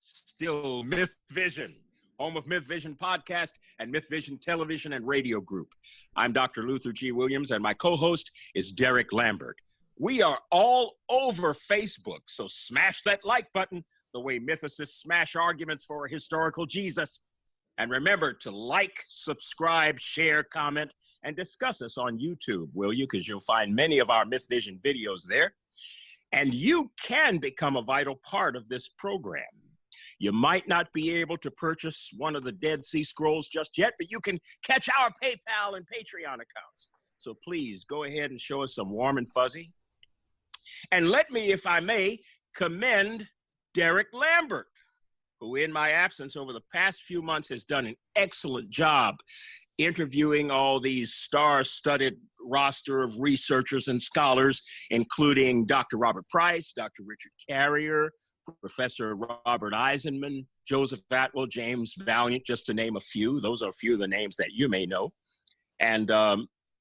Still Myth Vision, home of Myth Vision Podcast and Myth Vision Television and Radio Group. I'm Dr. Luther G. Williams, and my co-host is Derek Lambert. We are all over Facebook, so smash that like button the way mythicists smash arguments for a historical Jesus. And remember to like, subscribe, share, comment, and discuss us on YouTube, will you? Because you'll find many of our Myth Vision videos there. And you can become a vital part of this program. You might not be able to purchase one of the Dead Sea Scrolls just yet, but you can catch our PayPal and Patreon accounts. So please go ahead and show us some warm and fuzzy. And let me, if I may, commend Derek Lambert, who in my absence over the past few months has done an excellent job interviewing all these star-studded roster of researchers and scholars, including Dr. Robert Price, Dr. Richard Carrier, Professor Robert Eisenman, Joseph Atwell, James Valiant, just to name a few. Those are a few of the names that you may know. And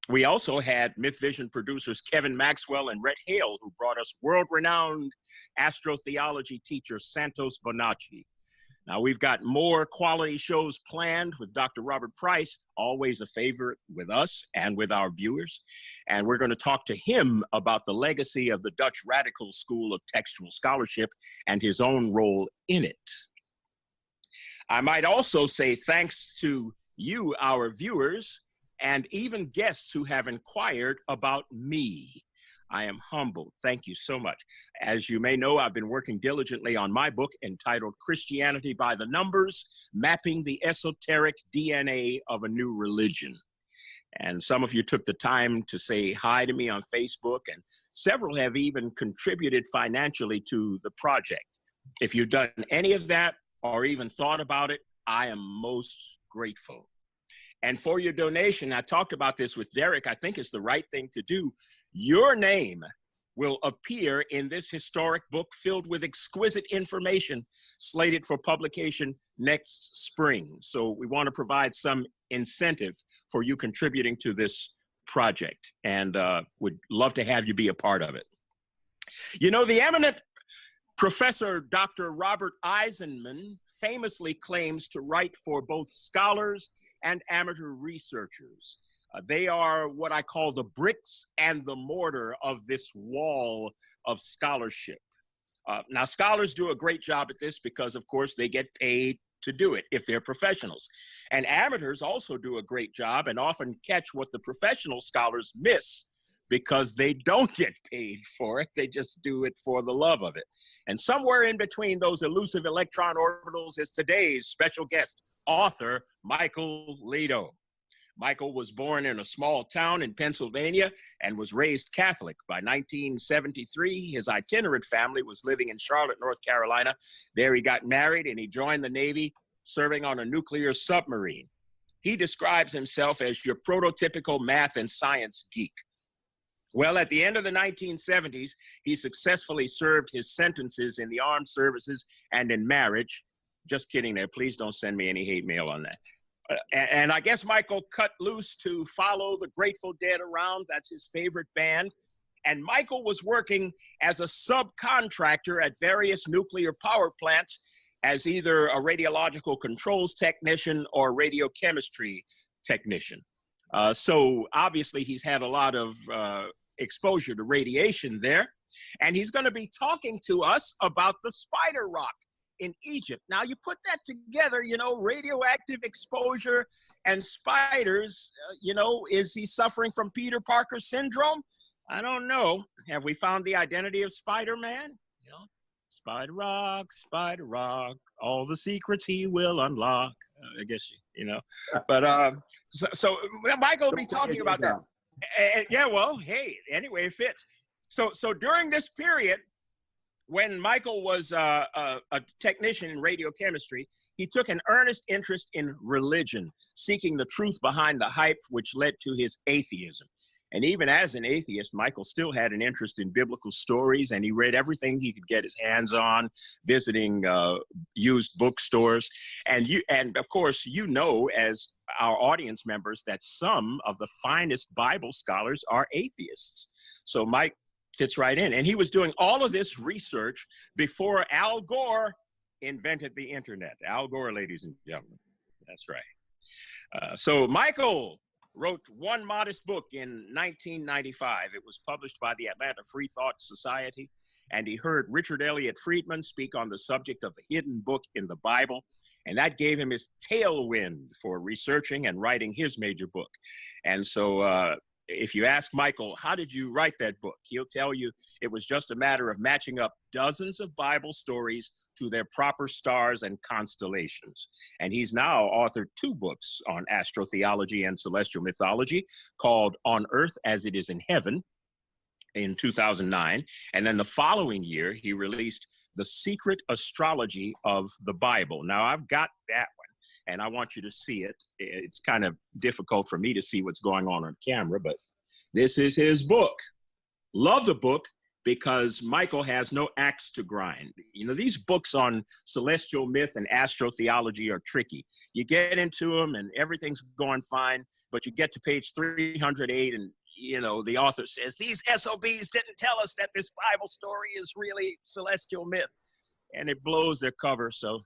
we also had Myth Vision producers Kevin Maxwell and Rhett Hale, who brought us world-renowned astrotheology teacher Santos Bonacci. Now, we've got more quality shows planned with Dr. Robert Price, always a favorite with us and with our viewers. And we're going to talk to him about the legacy of the Dutch Radical School of Textual Scholarship and his own role in it. I might also say thanks to you, our viewers, and even guests who have inquired about me. I am humbled. Thank you so much. As you may know, I've been working diligently on my book entitled Christianity by the Numbers, Mapping the Esoteric DNA of a New Religion. And some of you took the time to say hi to me on Facebook, and several have even contributed financially to the project. If you've done any of that or even thought about it, I am most grateful. And for your donation, I talked about this with Derek, I think it's the right thing to do. Your name will appear in this historic book filled with exquisite information slated for publication next spring. So we want to provide some incentive for you contributing to this project, and would love to have you be a part of it. You know, the eminent Professor Dr. Robert Eisenman famously claims to write for both scholars and amateur researchers. They are what I call the bricks and the mortar of this wall of scholarship. Now, scholars do a great job at this because, of course, they get paid to do it if they're professionals. And amateurs also do a great job and often catch what the professional scholars miss because they don't get paid for it. They just do it for the love of it. And somewhere in between those elusive electron orbitals is today's special guest, author Michael Ledo. Michael was born in a small town in Pennsylvania and was raised Catholic. By 1973, his itinerant family was living in Charlotte, North Carolina. There he got married and he joined the Navy, serving on a nuclear submarine. He describes himself as your prototypical math and science geek. Well, at the end of the 1970s, he successfully served his sentences in the armed services and in marriage. Just kidding there. Please don't send me any hate mail on that. And I guess Michael cut loose to follow the Grateful Dead around. That's his favorite band. And Michael was working as a subcontractor at various nuclear power plants as either a radiological controls technician or radiochemistry technician. So obviously he's had a lot of exposure to radiation there. And he's going to be talking to us about the Spider Rock in Egypt. Now, you put that together, you know, radioactive exposure and spiders, you know, is he suffering from Peter Parker syndrome? I don't know. Have we found the identity of Spider-Man? You know, Spider Rock, all the secrets he will unlock. I guess, you know, but so Michael will be talking about that. Yeah, well, hey, anyway, it fits. So during this period, when Michael was a technician in radiochemistry, he took an earnest interest in religion, seeking the truth behind the hype, which led to his atheism. And even as an atheist, Michael still had an interest in biblical stories, and he read everything he could get his hands on, visiting used bookstores. And of course, you know, as our audience members, that some of the finest Bible scholars are atheists. So Mike fits right in. And he was doing all of this research before Al Gore invented the internet. Al Gore, ladies and gentlemen. That's right. So Michael wrote one modest book in 1995. It was published by the Atlanta Free Thought Society, and he heard Richard Elliott Friedman speak on the subject of the hidden book in the Bible, and that gave him his tailwind for researching and writing his major book. And so if you ask Michael, how did you write that book? He'll tell you it was just a matter of matching up dozens of Bible stories to their proper stars and constellations. And he's now authored 2 books on astrotheology and celestial mythology called On Earth as It Is in Heaven in 2009. And then the following year, he released The Secret Astrology of the Bible. Now, I've got that one, and I want you to see it. It's kind of difficult for me to see what's going on camera, but this is his book. Love the book because Michael has no axe to grind. You know, these books on celestial myth and astrotheology are tricky. You get into them and everything's going fine, but you get to page 308 and, you know, the author says, these SOBs didn't tell us that this Bible story is really celestial myth. And it blows their cover, so.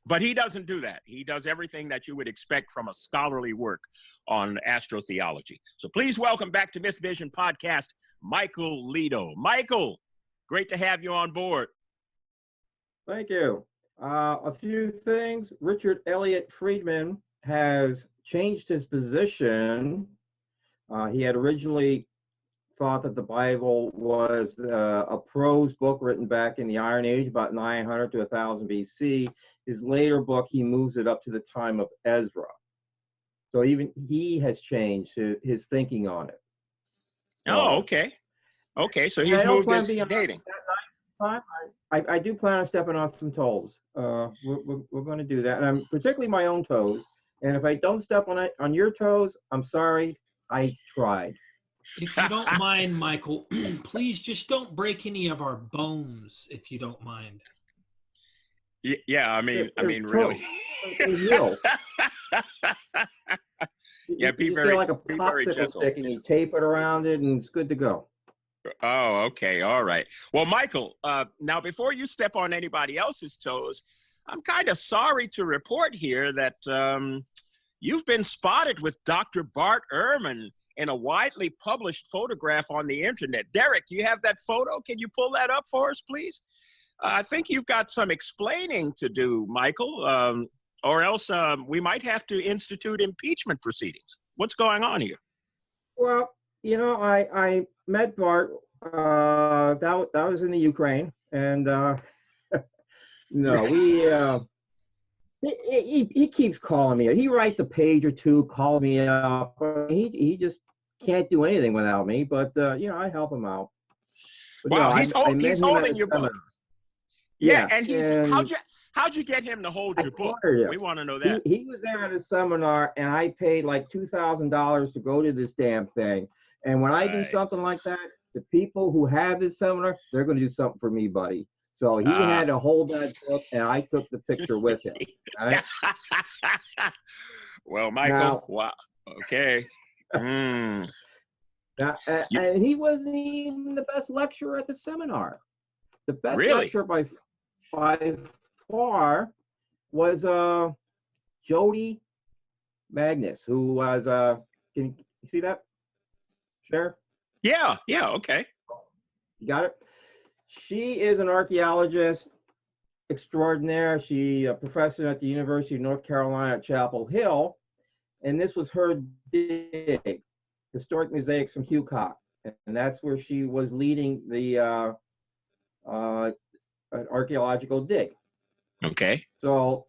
But he doesn't do that. He does everything that you would expect from a scholarly work on astrotheology. So please welcome back to Myth Vision Podcast, Michael Ledo. Michael, great to have you on board. Thank you. A few things. Richard Elliott Friedman has changed his position. He had originally thought that the Bible was a prose book written back in the Iron Age, about 900 to 1000 BC. His later book, he moves it up to the time of Ezra. So even he has changed his thinking on it. Oh, okay. Okay, so he's moved his dating. I do plan on stepping on some toes. We're going to do that, and I'm particularly my own toes. And if I don't step on your toes, I'm sorry. I tried. If you don't mind, Michael, please just don't break any of our bones, if you don't mind. Yeah, I mean, really. Yeah, be very, feel like a popsicle stick, and you tape it around it, and it's good to go. Oh, okay, all right. Well, Michael, now before you step on anybody else's toes, I'm kind of sorry to report here that you've been spotted with Dr. Bart Ehrman in a widely published photograph on the internet. Derek, do you have that photo? Can you pull that up for us, please? I think you've got some explaining to do, Michael, or else we might have to institute impeachment proceedings. What's going on here? Well, you know, I met Bart. That was in the Ukraine, and no, he keeps calling me. He writes a page or two, calls me up. He just can't do anything without me. But you know, I help him out. But, wow, no, he's holding your book. Yeah, and how'd you get him to hold your book? We want to know that. He was there at a seminar, and I paid like $2,000 to go to this damn thing. And when I do something like that, the people who have this seminar, they're going to do something for me, buddy. So he had to hold that book, and I took the picture with him. Right? Well, Michael, wow. Okay. Now, and he wasn't even the best lecturer at the seminar. The best lecturer by far was Jody Magnus, who was can you see that? Share? Yeah, okay. You got it? She is an archaeologist extraordinaire. She a professor at the University of North Carolina at Chapel Hill, and this was her dig, Historic Mosaics from Hucock, and that's where she was leading the an archaeological dig. Okay. So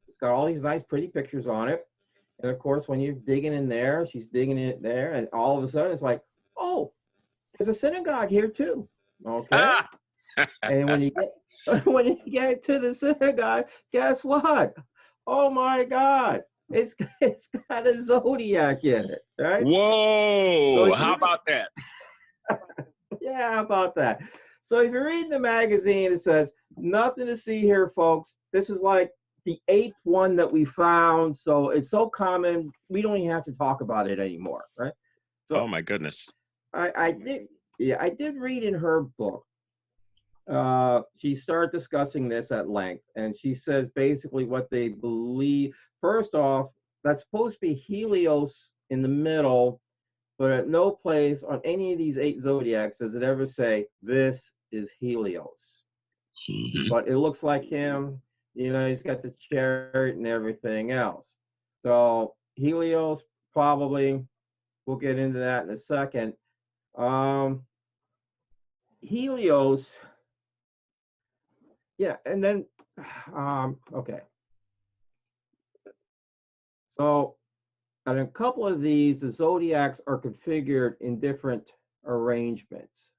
it's got all these nice, pretty pictures on it. And of course, when you're digging in there, she's digging in there, and all of a sudden it's like, oh, there's a synagogue here too. Okay. And when you get to the synagogue, guess what? Oh my God. It's got a zodiac in it, right? Whoa, so how about that? Yeah, how about that? So if you read the magazine, it says, nothing to see here, folks. This is like the 8th one that we found. So it's so common, we don't even have to talk about it anymore, right? So oh my goodness. I did read in her book she started discussing this at length, and she says basically what they believe. First off, that's supposed to be Helios in the middle, but at no place on any of these 8 zodiacs does it ever say this is Helios. Mm-hmm. But it looks like him. You know, he's got the chariot and everything else. So Helios, probably. We'll get into that in a second. Helios, yeah, and then, okay. So, on a couple of these, the zodiacs are configured in different arrangements.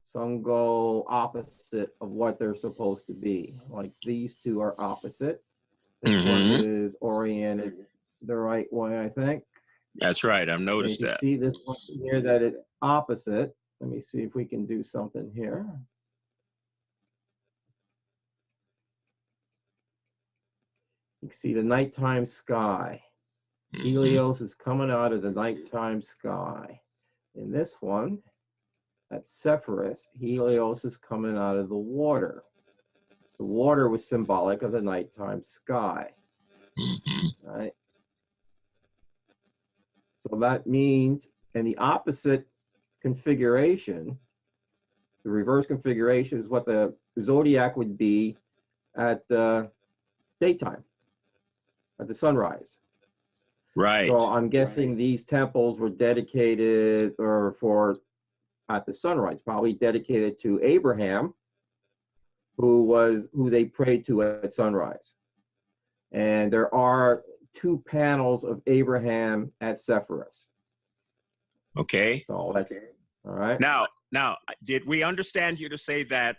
Some go opposite of what they're supposed to be. Like these two are opposite. This one is oriented the right way, I think. That's right. I've noticed you that. See this one here that it's opposite. Let me see if we can do something here. You can see the nighttime sky. Helios is coming out of the nighttime sky. In this one, at Zephyrus, Helios is coming out of the water. The water was symbolic of the nighttime sky. Right? So that means, in the opposite configuration, the reverse configuration is what the zodiac would be at daytime, at the sunrise. Right. So I'm guessing these temples were dedicated or for at the sunrise, probably dedicated to Abraham, who they prayed to at sunrise. And there are 2 panels of Abraham at Zephyrus. Okay. So that's all right. Now, did we understand you to say that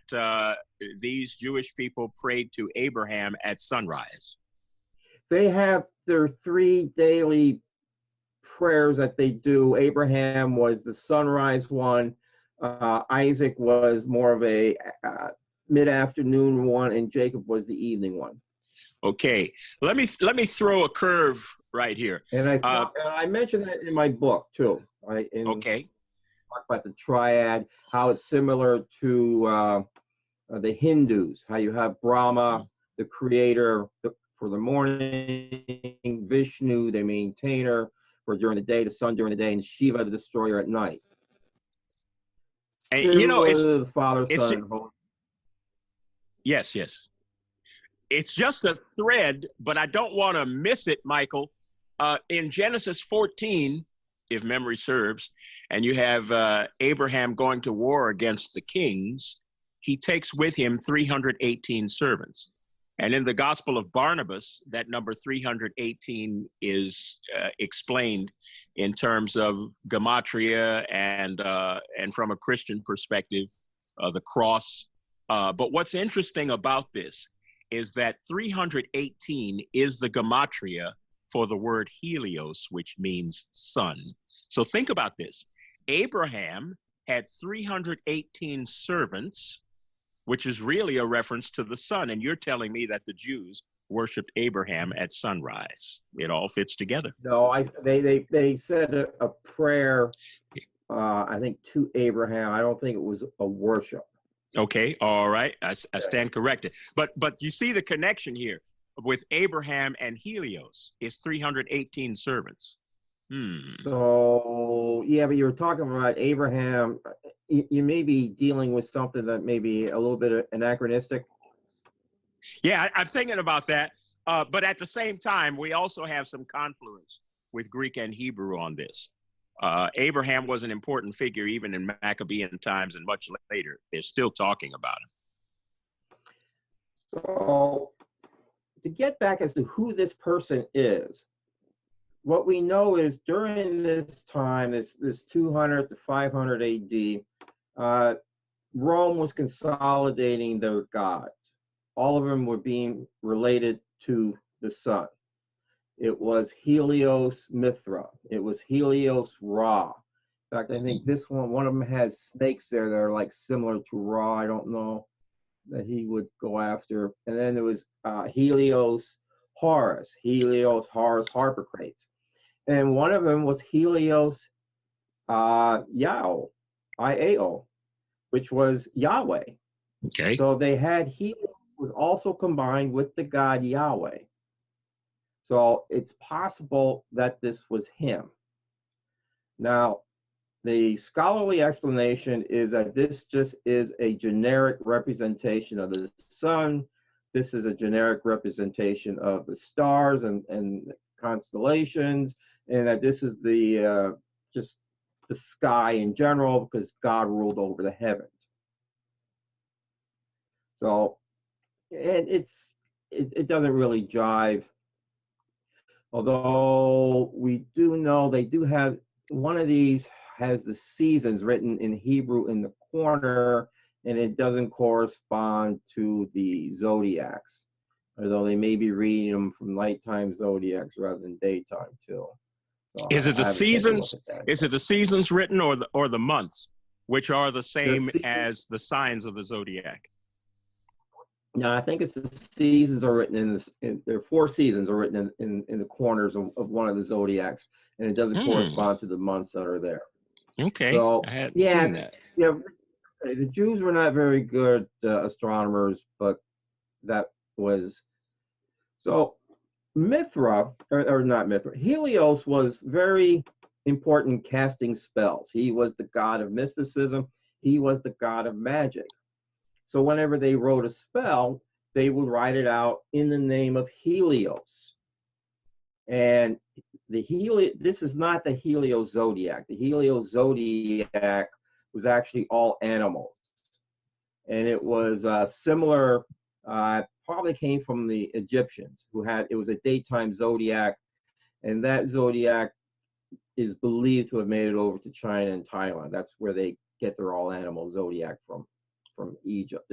these Jewish people prayed to Abraham at sunrise? They have their 3 daily prayers that they do. Abraham was the sunrise one. Isaac was more of a mid-afternoon one, and Jacob was the evening one. Okay, let me throw a curve right here. And I mentioned that in my book too. Okay. Talk about the triad, how it's similar to the Hindus, how you have Brahma, the creator for the morning, Vishnu, the maintainer for during the day, the sun during the day, and Shiva, the destroyer at night. And you know, it's the Father, Son, and Holy. Yes. It's just a thread, but I don't want to miss it, Michael. In Genesis 14, if memory serves, and you have Abraham going to war against the kings, he takes with him 318 servants. And in the Gospel of Barnabas, that number 318 is explained in terms of gematria and from a Christian perspective, the cross. But what's interesting about this is that 318 is the gematria for the word Helios, which means sun. So think about this. Abraham had 318 servants, which is really a reference to the sun. And you're telling me that the Jews worshiped Abraham at sunrise. It all fits together. No, they said a prayer, I think, to Abraham. I don't think it was a worship. Okay, all right, I stand corrected. But you see the connection here with Abraham and Helios is 318 servants. So, yeah, but you were talking about Abraham. You may be dealing with something that may be a little bit anachronistic. Yeah, I'm thinking about that. But at the same time, we also have some confluence with Greek and Hebrew on this. Abraham was an important figure even in Maccabean times and much later. They're still talking about him. So, to get back as to who this person is, what we know is during this time, this 200 to 500 AD, Rome was consolidating their gods. All of them were being related to the sun. It was Helios Mithra. It was Helios Ra. In fact, I think this one of them has snakes there that are like similar to Ra. I don't know that he would go after. And then there was Helios Horus, Harpocrates. And one of them was Helios Iao. which was Yahweh. Okay. So they had Helios was also combined with the god Yahweh. So it's possible that this was him. Now, the scholarly explanation is that this just is a generic representation of the sun. This is a generic representation of the stars and constellations, and that this is the just the sky in general, because God ruled over the heavens. So, and it doesn't really jive. Although we do know they do have one of these has the seasons written in Hebrew in the corner, and it doesn't correspond to the zodiacs, although they may be reading them from nighttime zodiacs rather than daytime too. So Is it the seasons? Is it it the seasons written or the months, which are the same as the signs of the zodiac? No, I think it's the seasons are written in this. There are 4 seasons are written in the corners of one of the zodiacs, and it doesn't correspond to the months that are there. Okay, so I hadn't seen that. Yeah, the Jews were not very good astronomers, but that was so. Mithra, or not Mithra, Helios was very important casting spells. He was the god of mysticism. He was the god of magic. So whenever they wrote a spell, they would write it out in the name of Helios. And this is not the Helios zodiac. The Helios zodiac was actually all animals. And it was similar, probably came from the Egyptians, it was a daytime zodiac. And that zodiac is believed to have made it over to China and Thailand. That's where they get their all animal zodiac from Egypt.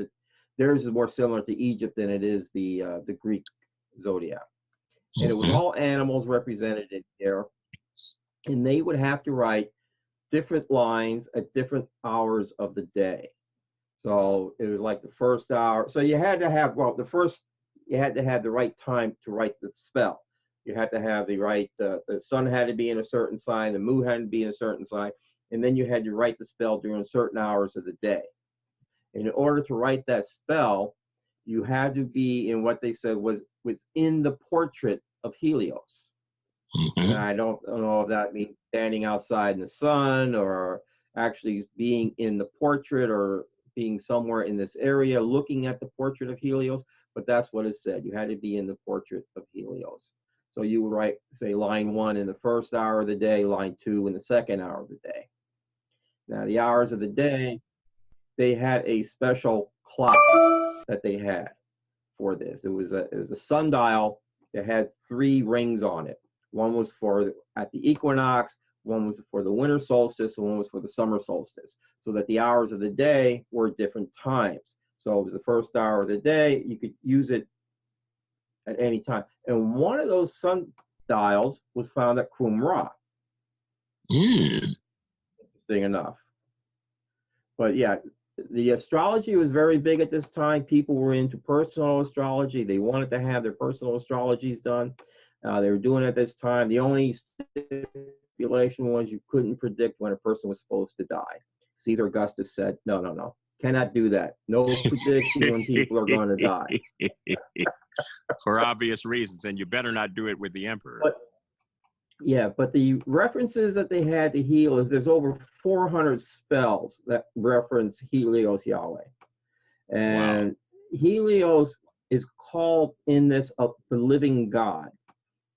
Theirs is more similar to Egypt than it is the Greek zodiac. And it was all animals represented in here. And they would have to write different lines at different hours of the day. So it was like the first hour. So you had to have, you had to have the right time to write the spell. You had to have the right, the sun had to be in a certain sign, the moon had to be in a certain sign, and then you had to write the spell during certain hours of the day. And in order to write that spell, you had to be in what they said was within the portrait of Helios. And I don't know if that means standing outside in the sun or actually being in the portrait or being somewhere in this area looking at the portrait of Helios, but that's what it said. You had to be in the portrait of Helios. So you would write, say, line 1 in the first hour of the day, line 2 in the second hour of the day. Now, the hours of the day, they had a special clock that they had for this. It was a sundial that had 3 rings on it. One was for at the equinox, one was for the winter solstice, and one was for the summer solstice, so that the hours of the day were different times. So it was the first hour of the day. You could use it at any time. And one of those sundials was found at Qumran. Interesting enough. But yeah, the astrology was very big at this time. People were into personal astrology. They wanted to have their personal astrologies done. They were doing it at this time. The only stipulation was you couldn't predict when a person was supposed to die. Caesar Augustus said, no, cannot do that. No prediction when people are going to die. For obvious reasons, and you better not do it with the emperor. But the references that they had to Helios, there's over 400 spells that reference Helios Yahweh. And Helios is called in this the living God,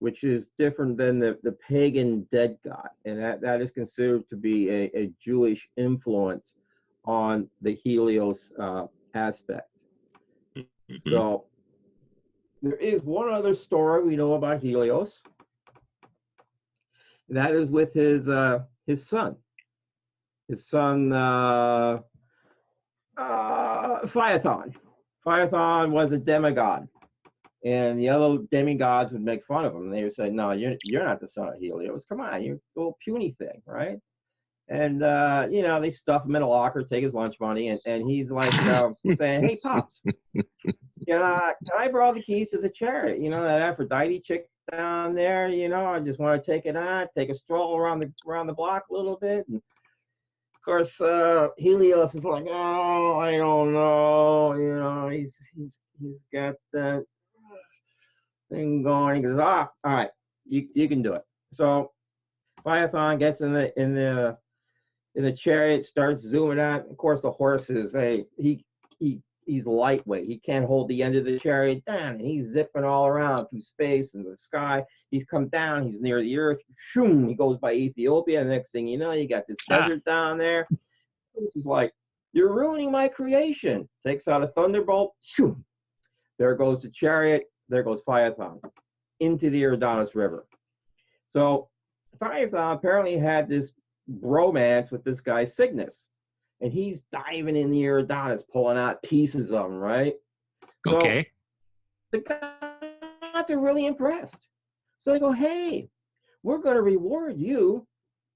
which is different than the pagan dead god. And that is considered to be a Jewish influence on the Helios aspect. So there is one other story we know about Helios. That is with his son. His son, Phaethon. Phaethon was a demigod. And the other demigods would make fun of him. They would say, no, you're not the son of Helios. Come on, you're a little puny thing, right? And, they stuff him in a locker, take his lunch money, and he's like saying, hey, Pops, can I borrow the keys to the chariot? That Aphrodite chick down there, I just want to take it on, take a stroll around the block a little bit. And course, Helios is like, oh, I don't know. He's got that thing going. He goes, all right, you can do it. So Phaethon gets in the chariot, starts zooming out. Of course, the horses, he's lightweight. He can't hold the end of the chariot down, and he's zipping all around through space and the sky. He's come down. He's near the earth. Shoom, he goes by Ethiopia. The next thing you know, you got this desert down there. This is like, you're ruining my creation. Takes out a thunderbolt. Shoom. There goes the chariot. There goes Phaethon into the Eridanus River. So Phaethon apparently had this bromance with this guy Cygnus, and he's diving in the Eridanus, pulling out pieces of him, right? Okay. So the gods are really impressed. So they go, hey, we're going to reward you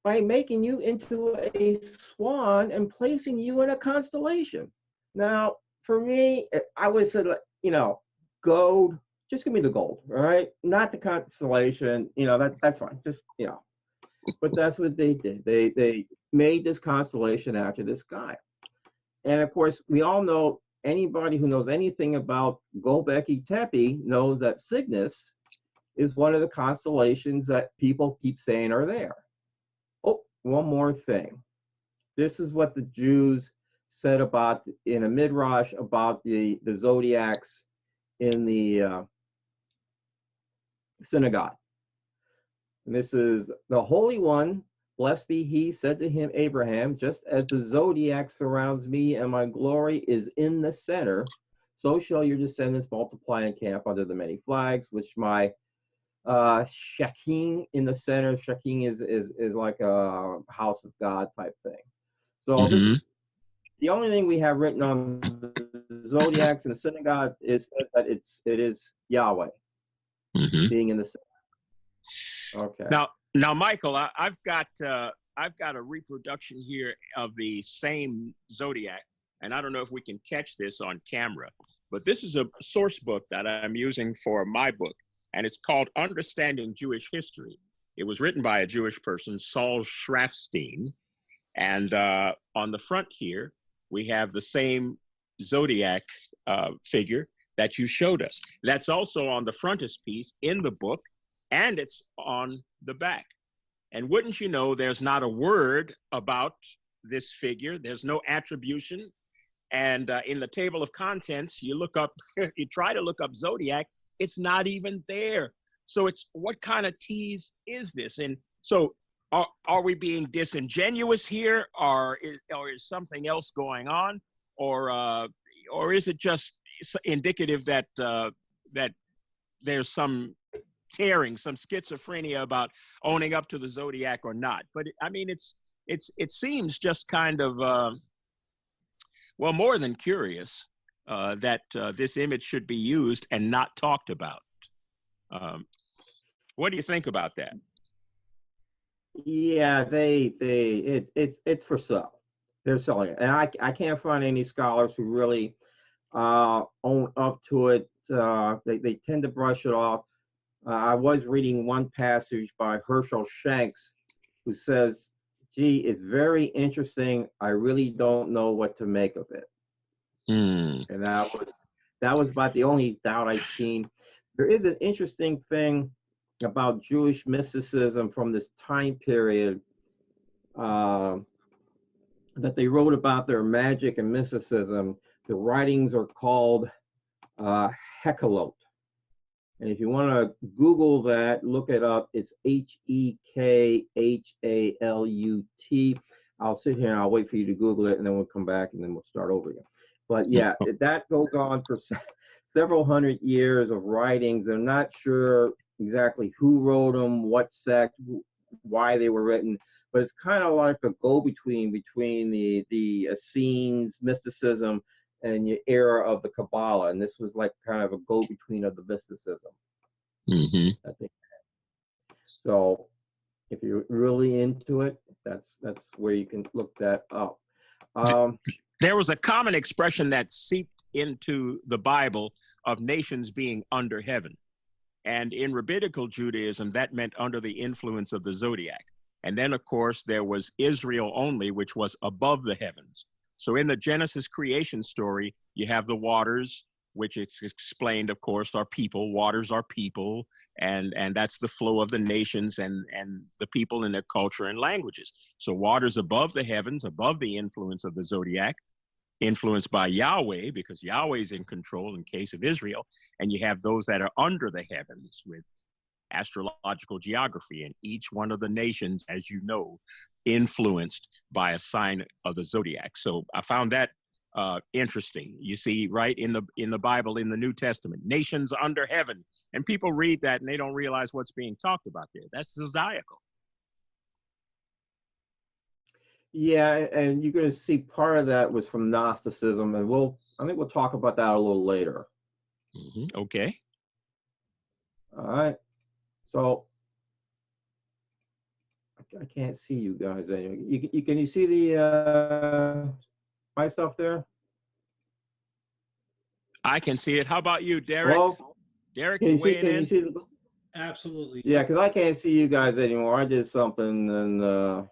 by making you into a swan and placing you in a constellation. Now, for me, I would say, gold, just give me the gold, all right? Not the constellation, that's fine. Just, But that's what they did. They made this constellation after this guy. And of course, we all know, anybody who knows anything about Göbekli Tepe knows that Cygnus is one of the constellations that people keep saying are there. Oh, one more thing. This is what the Jews said about, in a midrash, about the zodiacs in the synagogue. And this is the Holy One, blessed be he, said to him, Abraham, just as the zodiac surrounds me and my glory is in the center, so shall your descendants multiply and camp under the many flags, which my Shekin in the center. Shekin is like a house of God type thing. So this is the only thing we have written on the zodiacs in the synagogue is that it is Yahweh being in the center. Okay. Now, Michael, I've got a reproduction here of the same zodiac, and I don't know if we can catch this on camera, but this is a source book that I'm using for my book, and it's called Understanding Jewish History. It was written by a Jewish person, Saul Schraffstein, and on the front here we have the same zodiac figure that you showed us. That's also on the frontispiece in the book, and it's on the back. And wouldn't you know, there's not a word about this figure. There's no attribution. And in the table of contents, you look up, you try to look up zodiac, it's not even there. So it's, what kind of tease is this? And so are we being disingenuous here, or is something else going on? Or is it just indicative that that there's some tearing, some schizophrenia about owning up to the zodiac or not? But I mean, it seems just kind of well, more than curious that this image should be used and not talked about. What do you think about that? Yeah, it's for sale. They're selling it, and I can't find any scholars who really own up to it. They tend to brush it off. I was reading one passage by Herschel Shanks, who says, gee, it's very interesting. I really don't know what to make of it. And that was about the only doubt I've seen. There is an interesting thing about Jewish mysticism from this time period that they wrote about their magic and mysticism. The writings are called Hekalut. And if you want to Google that, look it up. It's Hekhalut. I'll sit here and I'll wait for you to Google it, and then we'll come back and then we'll start over again. But yeah, that goes on for several hundred years of writings. I'm not sure exactly who wrote them, what sect, why they were written, but it's kind of like a go-between between the Essenes, mysticism, and the era of the Kabbalah, and this was like kind of a go-between of the mysticism. I think. So, if you're really into it, that's where you can look that up. There was a common expression that seeped into the Bible of nations being under heaven, and in rabbinical Judaism, that meant under the influence of the zodiac. And then, of course, there was Israel only, which was above the heavens. So in the Genesis creation story, you have the waters, which is explained, of course, are people. Waters are people, and that's the flow of the nations and the people in their culture and languages. So waters above the heavens, above the influence of the zodiac, influenced by Yahweh, because Yahweh's in control in case of Israel, and you have those that are under the heavens with astrological geography, and each one of the nations, as you know, influenced by a sign of the zodiac. So I found that interesting. You see, right in the Bible, in the New Testament, nations under heaven, and people read that and they don't realize what's being talked about there. That's zodiacal. Yeah, and you're going to see part of that was from Gnosticism, and I think we'll talk about that a little later. Okay. All right. So I can't see you guys anyway. Can you see the my stuff there? I can see it. How about you, Derek? Hello? Derek, Can you you see? weighing Can in? you see the? Absolutely. Yeah, because I can't see you guys anymore. I did something and.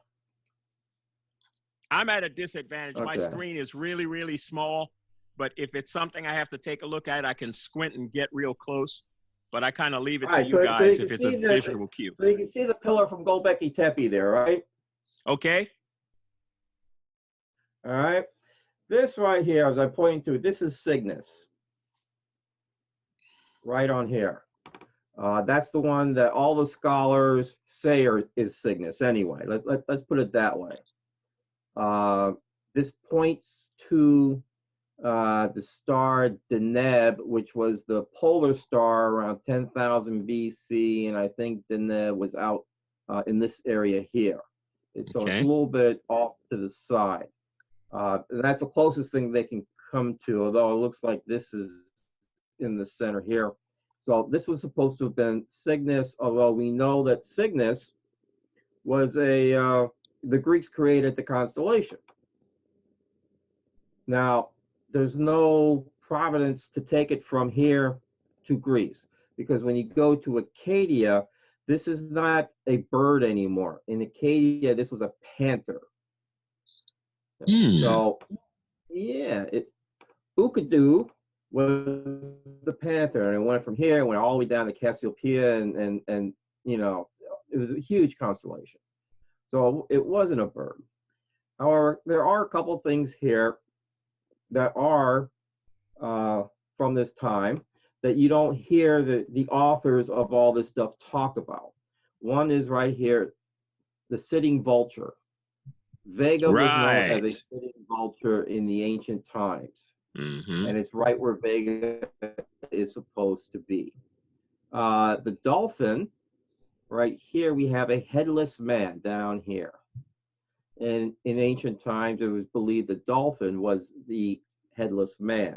I'm at a disadvantage. Okay. My screen is really, really small, but if it's something I have to take a look at, I can squint and get real close. But I kind of leave it to you guys if it's a visual cue. So you can see the pillar from Gobekli Tepe there, right? Okay. All right. This right here, as I point to, this is Cygnus. Right on here. That's the one that all the scholars say is Cygnus anyway. Let's put it that way. This points to the star Deneb, which was the polar star around 10,000 BC, and I think Deneb was out in this area here. So it's a little bit off to the side. That's the closest thing they can come to, although it looks like this is in the center here. So this was supposed to have been Cygnus, although we know that Cygnus was the Greeks created the constellation. Now, there's no providence to take it from here to Greece, because when you go to Acadia, this is not a bird anymore. In Acadia, this was a panther. So, yeah, Ukadu was the panther, and it went from here, went all the way down to Cassiopeia, and you know, it was a huge constellation. So it wasn't a bird. However, there are a couple things here that are from this time that you don't hear the authors of all this stuff talk about. One is right here, the sitting vulture. Vega was known as a sitting vulture in the ancient times. And it's right where Vega is supposed to be. The dolphin, right here, we have a headless man down here. And in ancient times, it was believed the dolphin was the headless man.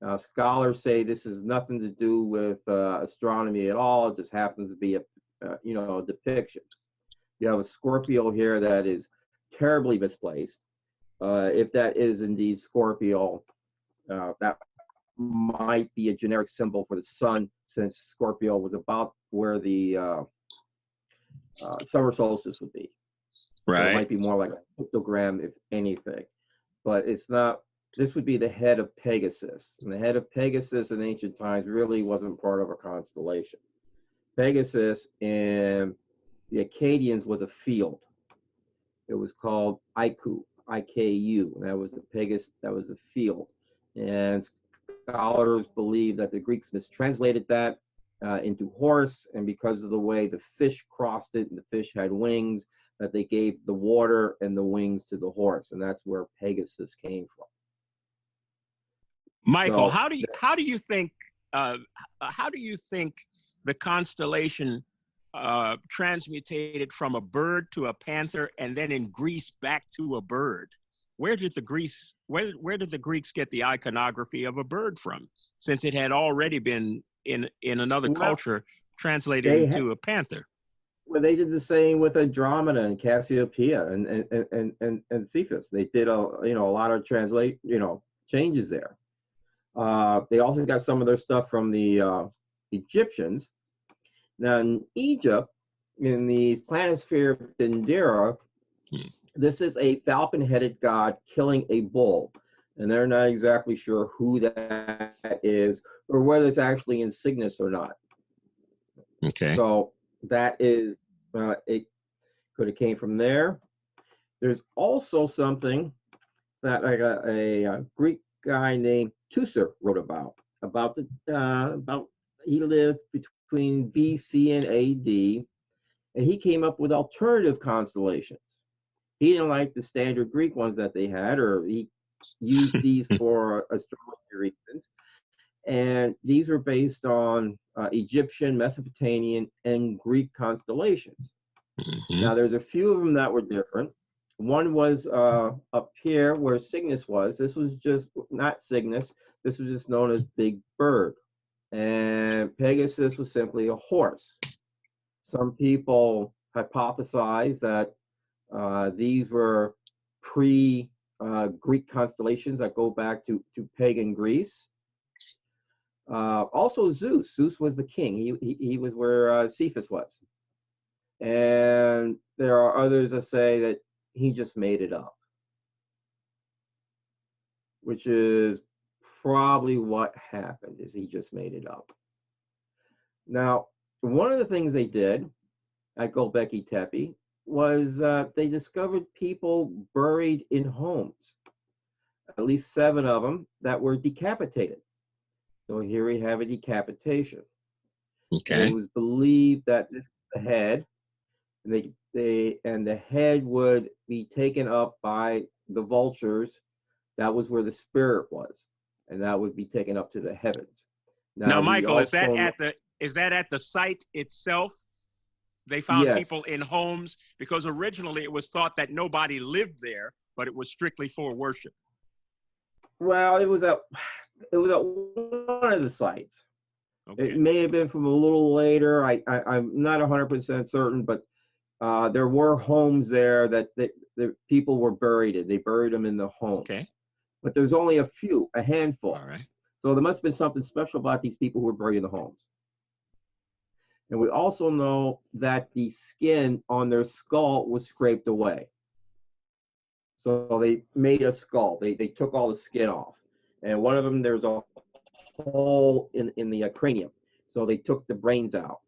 Now, scholars say this has nothing to do with astronomy at all. It just happens to be a depiction. You have a Scorpio here that is terribly misplaced. If that is indeed Scorpio, that might be a generic symbol for the sun, since Scorpio was about where the summer solstice would be. Right. So it might be more like a pictogram, if anything. But it's not. This would be the head of Pegasus. And the head of Pegasus in ancient times really wasn't part of a constellation. Pegasus in the Akkadians was a field. It was called Iku, I-K-U. And that was the Pegasus, that was the field. And scholars believe that the Greeks mistranslated that into horse, and because of the way the fish crossed it and the fish had wings, that they gave the water and the wings to the horse, and that's where Pegasus came from. Michael, so, how do you think the constellation transmutated from a bird to a panther, and then in Greece back to a bird? Where did the Greeks get the iconography of a bird from, since it had already been in another culture translated into a panther? Well, they did the same with Andromeda and Cassiopeia and Cephas. They did a lot of changes there. They also got some of their stuff from the Egyptians. Now in Egypt, in the planisphere of Dendera, this is a falcon-headed god killing a bull. And they're not exactly sure who that is or whether it's actually in Cygnus or not. Okay. So that is, it could have came from there. There's also something that a Greek guy named Tusser wrote about he lived between BC and AD, and he came up with alternative constellations. He didn't like the standard Greek ones that they had, or he used these for astrology reasons. And these are based on Egyptian, Mesopotamian, and Greek constellations. Now, there's a few of them that were different. One was up here where Cygnus was. This was just not Cygnus. This was just known as Big Bird. And Pegasus was simply a horse. Some people hypothesize that these were pre-Greek constellations that go back to pagan Greece. Also Zeus. Zeus was the king. He was where Cephas was. And there are others that say that he just made it up, which is probably what happened, is he just made it up. Now, one of the things they did at Göbekli Tepe was they discovered people buried in homes, at least 7 of them that were decapitated. So here we have a decapitation. Okay. And it was believed that this is the head, and the head would be taken up by the vultures. That was where the spirit was, and that would be taken up to the heavens. Now Michael, is that at the site itself? They found people in homes, because originally it was thought that nobody lived there, but it was strictly for worship. Well, it was at one of the sites. Okay. It may have been from a little later. I'm not 100% certain, but there were homes there that the people were buried in. They buried them in the home. Okay. But there's only a handful. All right. So there must have been something special about these people who were buried in the homes. And we also know that the skin on their skull was scraped away. So they made a skull. They took all the skin off. And one of them, there's a hole in the cranium. So they took the brains out.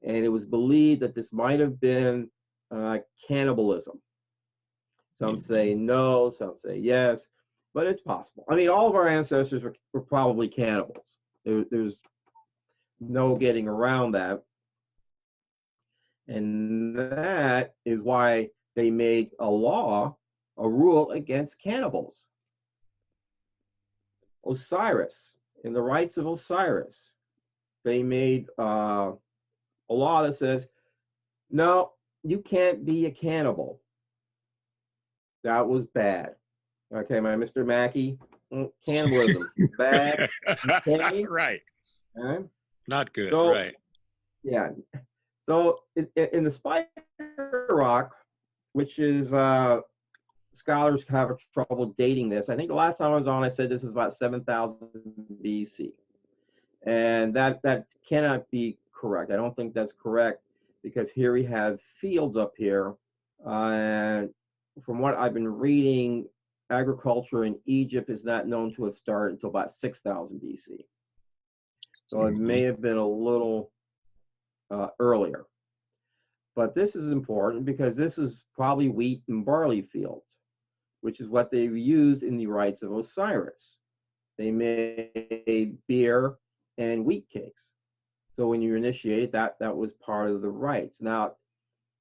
And it was believed that this might have been cannibalism. Some say no, some say yes, but it's possible. I mean, all of our ancestors were probably cannibals. There's no getting around that. And that is why they made a rule against cannibals. Osiris, in the rites of Osiris, they made a law that says, no, you can't be a cannibal. That was bad. Okay, my Mr. Mackey, cannibalism, bad. Right. Right? Not good, so, right. Yeah. So in the Spider Rock, which is, scholars have trouble dating this. I think the last time I was on, I said this was about 7,000 BC. And that cannot be correct. I don't think that's correct, because here we have fields up here. And from what I've been reading, agriculture in Egypt is not known to have started until about 6,000 BC. So it may have been a little earlier. But this is important because this is probably wheat and barley fields, which is what they used in the rites of Osiris. They made beer and wheat cakes. So when you initiated, that was part of the rites. Now,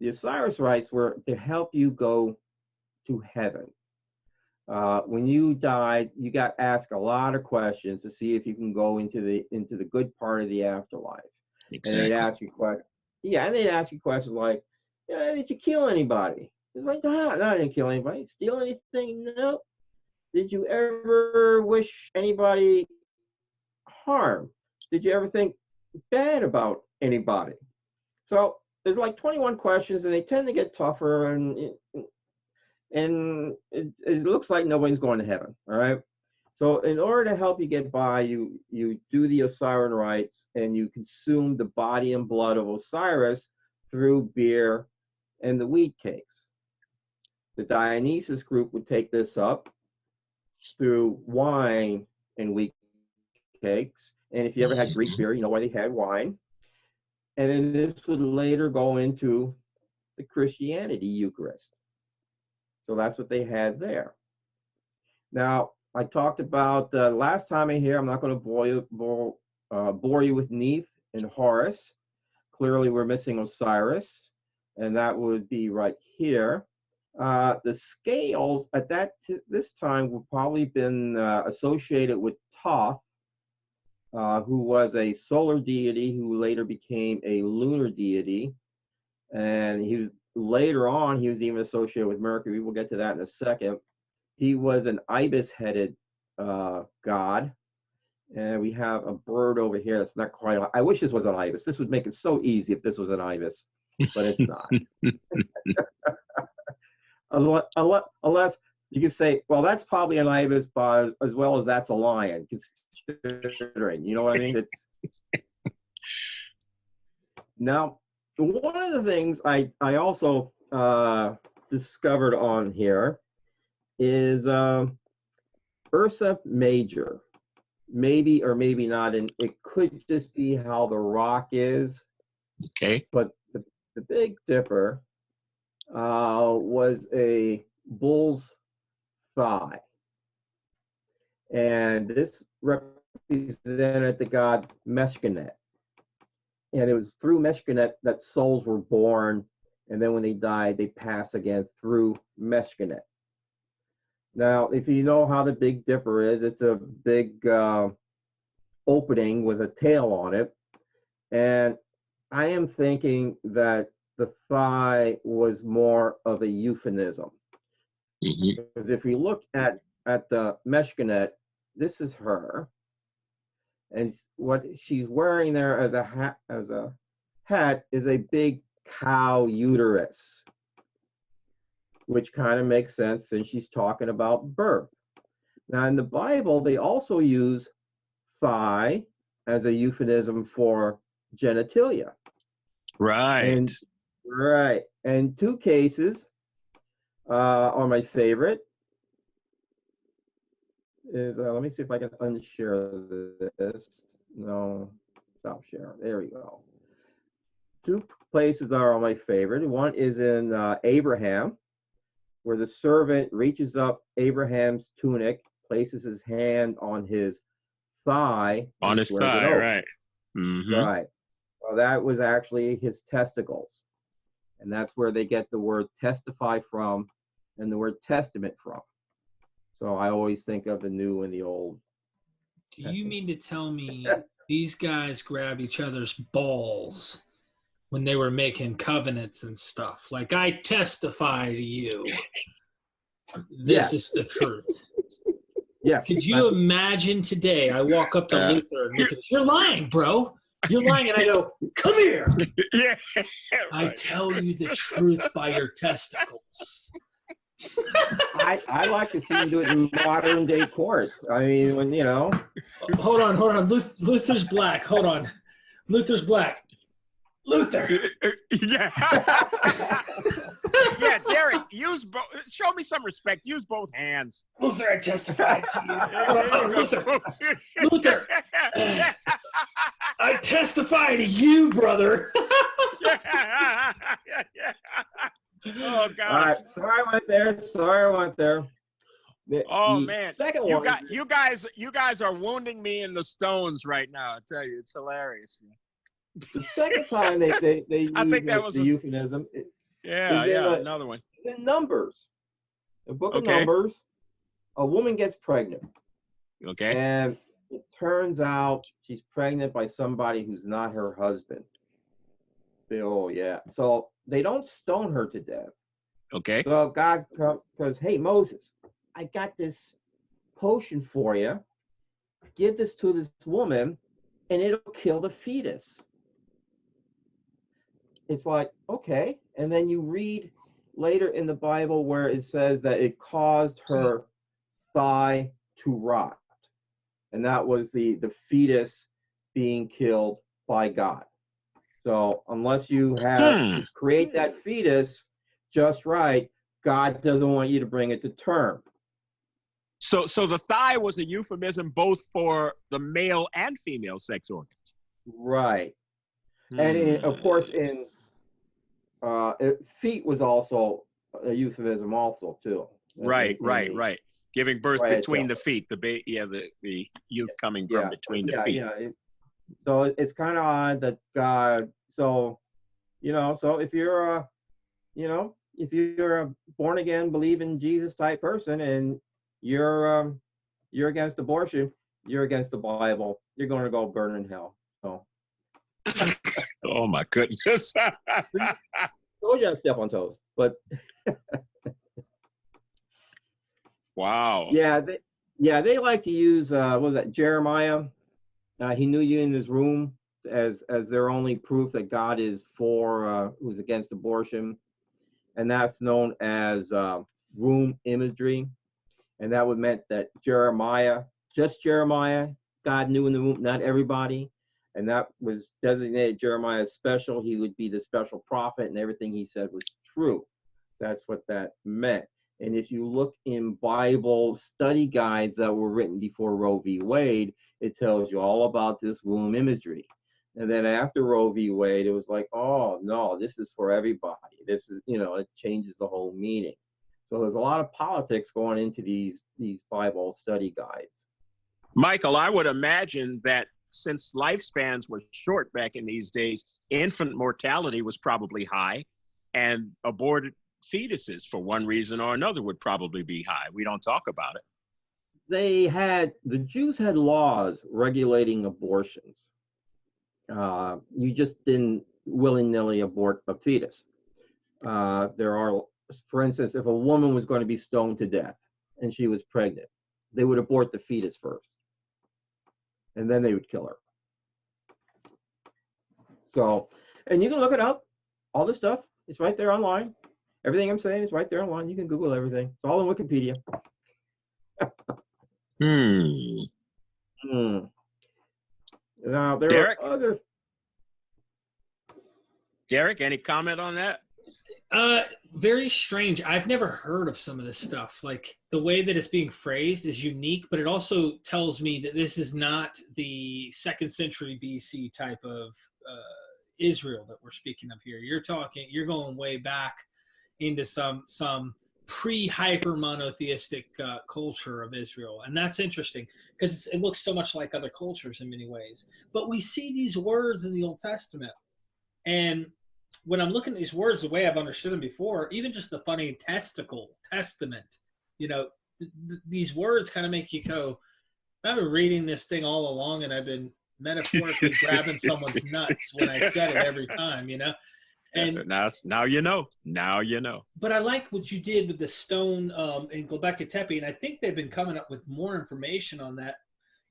the Osiris rites were to help you go to heaven. When you died, you got asked a lot of questions to see if you can go into the good part of the afterlife. Exactly. And they'd ask you questions. Yeah, and they'd ask you questions like, did you kill anybody? It's like, no, I didn't kill anybody. Steal anything? No. Did you ever wish anybody harm? Did you ever think bad about anybody? So there's like 21 questions, and they tend to get tougher, and it looks like nobody's going to heaven. All right. So in order to help you get by, you do the Osiris rites, and you consume the body and blood of Osiris through beer and the wheat cakes. The Dionysus group would take this up through wine and wheat cakes. And if you ever had Greek beer, you know why they had wine. And then this would later go into the Christianity Eucharist. So that's what they had there. Now, I talked about last time in here, I'm not going to bore you with Neith and Horus. Clearly, we're missing Osiris, and that would be right here. The scales at this time would probably been associated with Thoth, who was a solar deity who later became a lunar deity. And he was later on, he was even associated with Mercury. We'll get to that in a second. He was an ibis-headed god. And we have a bird over here that's not quite, I wish this was an ibis. This would make it so easy if this was an ibis, but it's not. Unless you can say, well, that's probably an ibis, but as well as that's a lion, considering, you know what I mean? It's now, one of the things I also discovered on here is Ursa Major. Maybe or maybe not, and it could just be how the rock is. Okay. But the Big Dipper was a bull's thigh. And this represented the god Meshkanet. And it was through Meshkanet that souls were born, and then when they died, they pass again through Meshkanet. Now, if you know how the Big Dipper is, it's a big opening with a tail on it. And I am thinking that the thigh was more of a euphemism. Mm-hmm. Because if we look at the Meshkanet, this is her. And what she's wearing there as a hat is a big cow uterus, which kind of makes sense since she's talking about birth. Now, in the Bible, they also use thigh as a euphemism for genitalia. Right. And two cases are my favorite. Is let me see if I can unshare this. No, stop sharing. There we go. Two places are my favorite. One is in Abraham, where the servant reaches up Abraham's tunic, places his hand on his thigh. On his thigh, right. Mm-hmm. Right. Well, that was actually his testicles. And that's where they get the word testify from and the word testament from. So I always think of the New and the Old. Do you mean to tell me these guys grab each other's balls when they were making covenants and stuff? Like, I testify to you. This is the truth. Yes. Could you imagine today I walk up to Luther and Luther goes, "You're lying, bro. You're lying." And I go, "Come here." Yeah. I tell you the truth by your testicles. I like to see him do it in modern day court. I mean, when, you know. Hold on. Luther's black. Hold on. Luther's black. Luther. Yeah. Yeah, Derek, show me some respect. Use both hands. Luther, I testify to you. Luther. I testify to you, brother. Oh, God. All right. Sorry I went there. Man. Second you one. You guys are wounding me in the stones right now. I tell you, it's hilarious. The second time they used I think that was the euphemism. Another one. In Numbers, the book of Numbers, a woman gets pregnant. Okay. And it turns out she's pregnant by somebody who's not her husband. Oh, yeah. So they don't stone her to death. Okay. So God goes, "Hey, Moses, I got this potion for you. Give this to this woman, and it'll kill the fetus." It's like, okay. And then you read later in the Bible where it says that it caused her thigh to rot. And that was the fetus being killed by God. So unless you have create that fetus just right, God doesn't want you to bring it to term. So the thigh was a euphemism both for the male and female sex organs. Right. And of course, feet was also a euphemism also too. Right. Giving birth between the feet, the youth coming from between the feet. So it's kind of odd that God. So so if you're a born again, believe in Jesus type person, and you're against abortion, you're against the Bible, you're going to go burn in hell. So. Oh my goodness. Told you I'd step on toes, but. Wow. Yeah, they like to use what was that, Jeremiah? He knew you in this room as their only proof that God is who's against abortion, and that's known as womb imagery, and that would meant that just Jeremiah, God knew in the womb, not everybody, and that was designated Jeremiah special. He would be the special prophet, and everything he said was true. That's what that meant. And if you look in Bible study guides that were written before Roe v. Wade, it tells you all about this womb imagery. And then after Roe v. Wade, it was like, oh, no, this is for everybody. This is, it changes the whole meaning. So there's a lot of politics going into these Bible study guides. Michael, I would imagine that since lifespans were short back in these days, infant mortality was probably high, and aborted fetuses, for one reason or another, would probably be high. We don't talk about it. The Jews had laws regulating abortions. You just didn't willy-nilly abort a fetus. There are, for instance, if a woman was going to be stoned to death and she was pregnant, they would abort the fetus first, and then they would kill her. So, and you can look it up. All this stuff, it's right there online. Everything I'm saying is right there online. You can Google everything. It's all in Wikipedia. Now, there Derek? are other... Derek, any comment on that? Very strange. I've never heard of some of this stuff. Like, the way that it's being phrased is unique, but it also tells me that this is not the 2nd century BC type of Israel that we're speaking of here. You're going way back into some pre-hyper monotheistic culture of Israel. And that's interesting because it looks so much like other cultures in many ways. But we see these words in the Old Testament. And when I'm looking at these words, the way I've understood them before, even just the funny testament, these words kind of make you go, I've been reading this thing all along, and I've been metaphorically grabbing someone's nuts when I said it every time, And now you know. But I like what you did with the stone in Göbekli Tepe, and I think they've been coming up with more information on that.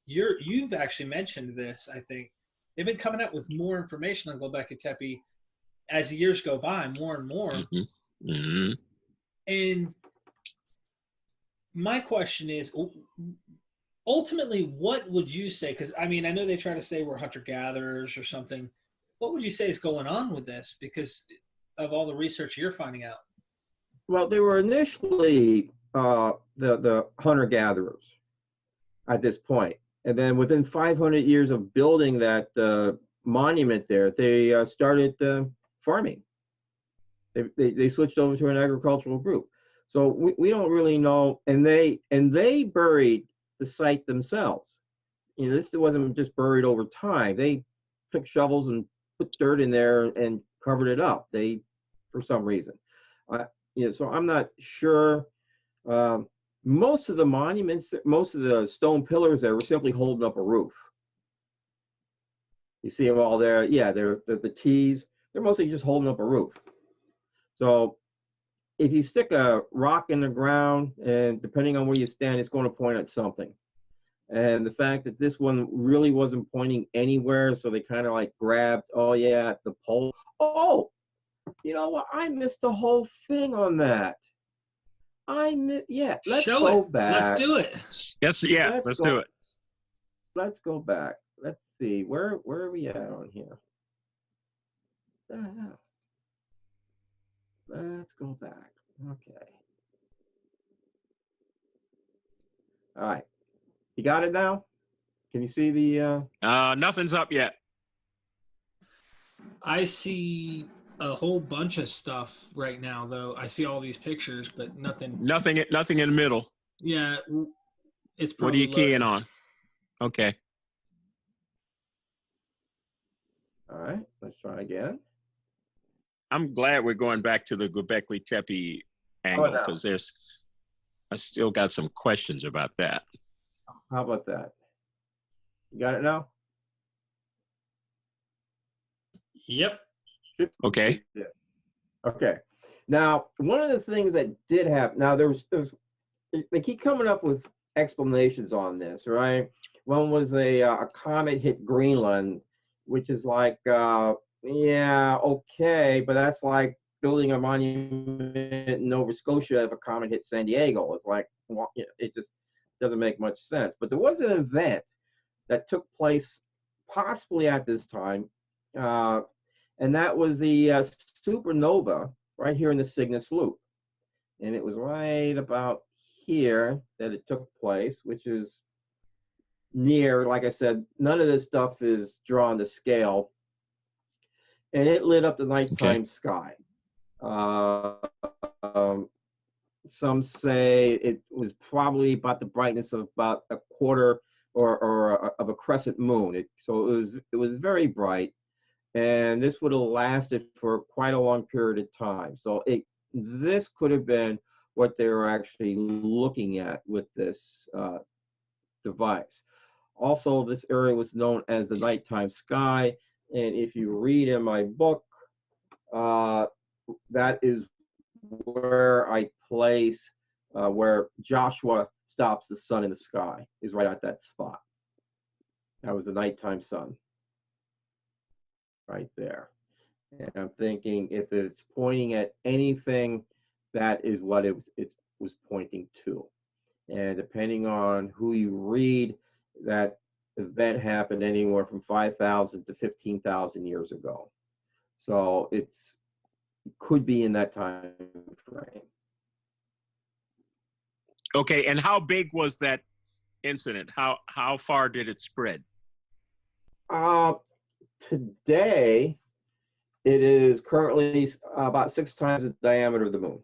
You've actually mentioned this, I think. They've been coming up with more information on Göbekli Tepe as the years go by, more and more. Mm-hmm. Mm-hmm. And my question is, ultimately, what would you say? Because, I know they try to say we're hunter-gatherers or something. What would you say is going on with this because of all the research you're finding out? Well, they were initially the hunter-gatherers at this point. And then within 500 years of building that monument there, they started farming. They switched over to an agricultural group. So we don't really know. And they buried the site themselves. This wasn't just buried over time. They took shovels and put dirt in there and covered it up. For some reason, so I'm not sure. Most of the monuments, most of the stone pillars there were simply holding up a roof. You see them all there. Yeah, they're the T's. They're mostly just holding up a roof. So if you stick a rock in the ground, and depending on where you stand, it's going to point at something. And the fact that this one really wasn't pointing anywhere, so they kind of like grabbed, the pole. Oh, you know what? I missed the whole thing on that. Let's go back. Let's do it. Yes, yeah, let's do it. Let's go back. Let's see. Where are we at on here? the hell? Let's go back. Okay. All right. You got it now? Can you see the Nothing's up yet. I see a whole bunch of stuff right now, though. I see all these pictures, but nothing. Nothing in the middle. Yeah, it's What are probably you keying loading. on? Okay. All right, let's try again. I'm glad we're going back to the Göbekli Tepe angle because I still got some questions about that. How about that? You got it now? Yep. Okay. Okay. Now, one of the things that did happen, now there's they keep coming up with explanations on this, right? One was a comet hit Greenland, which is like, yeah, okay, but that's like building a monument in Nova Scotia if a comet hit San Diego. It's like, well, you know, it just doesn't make much sense. But there was an event that took place possibly at this time, and that was the supernova right here in the Cygnus Loop. And it was right about here that it took place, which is near, like I said, none of this stuff is drawn to scale. And it lit up the nighttime sky. Some say it was probably about the brightness of about a quarter or of a crescent moon. So it was very bright, and this would have lasted for quite a long period of time. So this could have been what they were actually looking at with this device. Also, this area was known as the nighttime sky, and if you read in my book, that is where I place where Joshua stops the sun in the sky, is right at that spot. That was the nighttime sun right there. And I'm thinking if it's pointing at anything, that is what it was pointing to. And depending on who you read, that event happened anywhere from 5,000 to 15,000 years ago. So it could be in that time frame. Okay, and how big was that incident? How far did it spread? Today, it is currently about 6 times the diameter of the moon.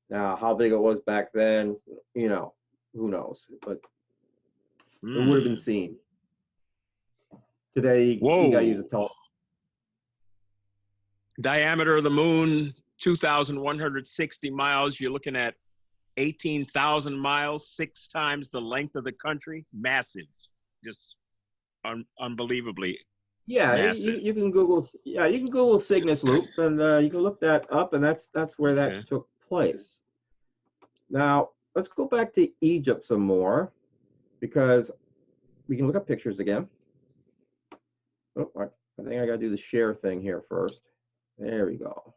Now, how big it was back then, you know, who knows? But it would have been seen. Today, you got to use a telescope. Diameter of the moon, 2,160 miles. You're looking at 18,000 miles, 6 times the length of the country. Massive, just unbelievably. Yeah, you can Google. Yeah, you can Google Cygnus Loop, and you can look that up, and that's where that took place. Now let's go back to Egypt some more, because we can look up pictures again. Oh, I think I got to do the share thing here first. There we go.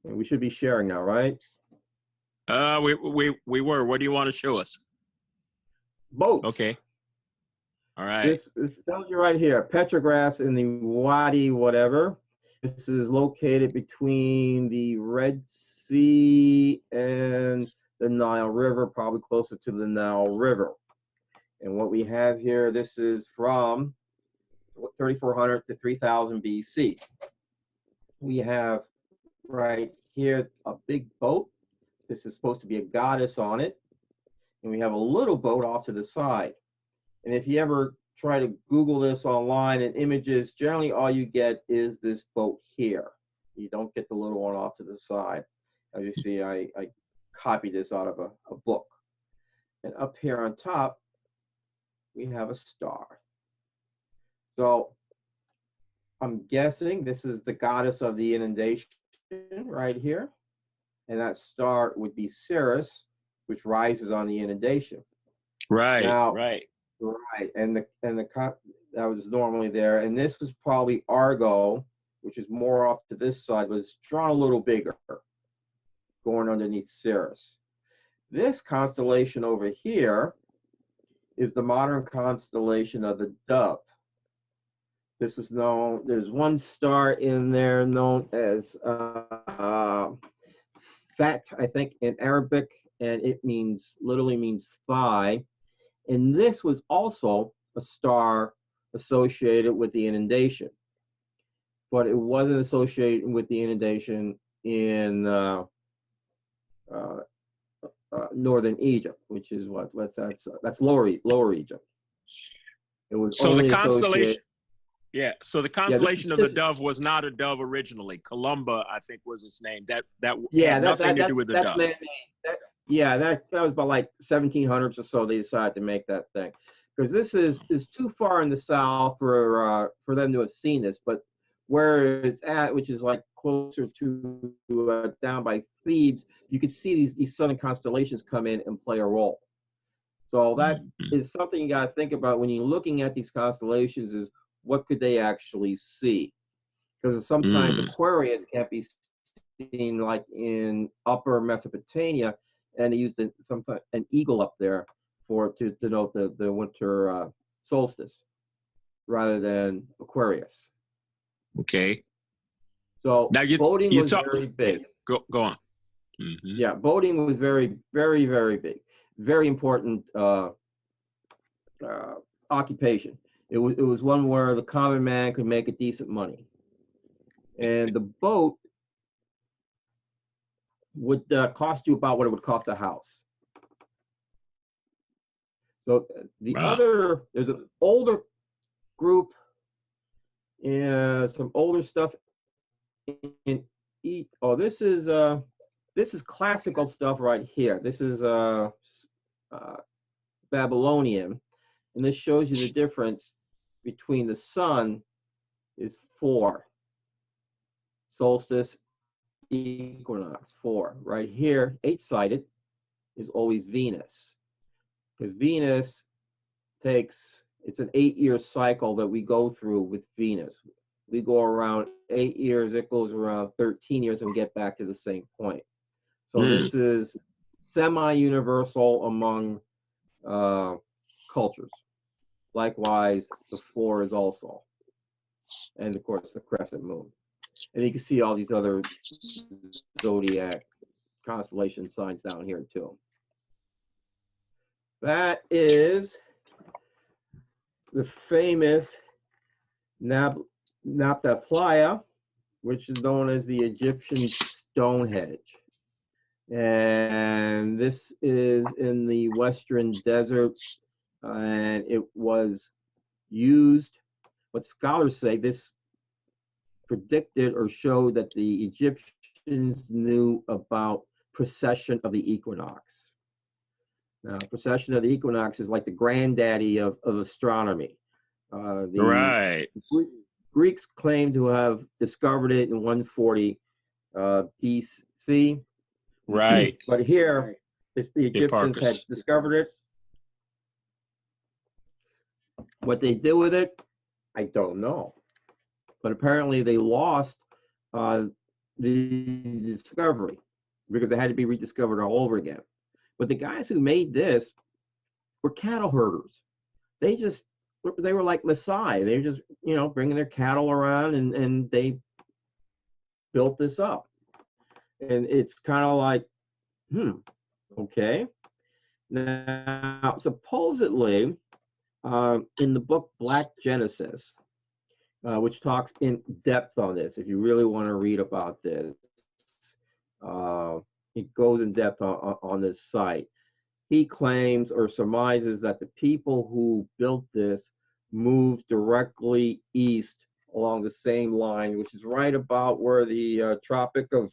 And we should be sharing now, right? We were. What do you want to show us? Boats. Okay. All right. This tells you right here, petrographs in the Wadi whatever. This is located between the Red Sea and the Nile River, probably closer to the Nile River. And what we have here, this is from 3,400 to 3,000 BC. We have right here a big boat. This is supposed to be a goddess on it. And we have a little boat off to the side. And if you ever try to Google this online and images, generally all you get is this boat here. You don't get the little one off to the side. As you see, I copied this out of a book. And up here on top, we have a star. So I'm guessing this is the goddess of the inundation right here. And that star would be Ceres, which rises on the inundation. Right, now, right. Right, and the that was normally there, and this was probably Argo, which is more off to this side, but it's drawn a little bigger, going underneath Ceres. This constellation over here is the modern constellation of the Dove. This was known, there's one star in there known as Fat, I think, in Arabic, and it literally means thigh. And this was also a star associated with the inundation, but it wasn't associated with the inundation in northern Egypt, which is that's lower Egypt. It was so only the constellation. associated. Yeah, so the constellation of the dove was not a dove originally. Columba, I think, was its name. That had nothing to do with the dove. That was about like 1700s or so. They decided to make that thing, because this is too far in the south for them to have seen this. But where it's at, which is like closer to down by Thebes, you could see these southern constellations come in and play a role. So that is something you got to think about when you're looking at these constellations, is what could they actually see? Because sometimes Aquarius can't be seen like in upper Mesopotamia, and they used sometimes an eagle up there to denote the winter solstice rather than Aquarius. Okay. So now boating was very big. Go on. Yeah, boating was very, very, very big. Very important occupation. It was one where the common man could make a decent money, and the boat would cost you about what it would cost a house. So there's an older group and some older stuff this is classical stuff right here. This is Babylonian, and this shows you the difference between the sun is 4, solstice, equinox 4. Right here, 8-sided is always Venus, because Venus it's an 8-year cycle that we go through with Venus. We go around 8 years, it goes around 13 years, and we get back to the same point. So this is semi-universal among cultures. Likewise, the 4 is also, and of course the crescent moon. And you can see all these other zodiac constellation signs down here too. That is the famous Nabta Playa, which is known as the Egyptian Stonehenge. And this is in the Western Desert, and it was used, what scholars say, this predicted or showed that the Egyptians knew about precession of the equinox. Now, precession of the equinox is like the granddaddy of astronomy. Right. Greeks claim to have discovered it in 140 BC. Right. But here, the Egyptians had discovered it. What they did with it, I don't know. But apparently they lost the discovery because it had to be rediscovered all over again. But the guys who made this were cattle herders. They were like Maasai. They were just, bringing their cattle around, and they built this up. And it's kind of like, okay. Now, supposedly, in the book Black Genesis, which talks in depth on this, if you really want to read about this, it goes in depth on this site. He claims or surmises that the people who built this moved directly east along the same line, which is right about where the Tropic of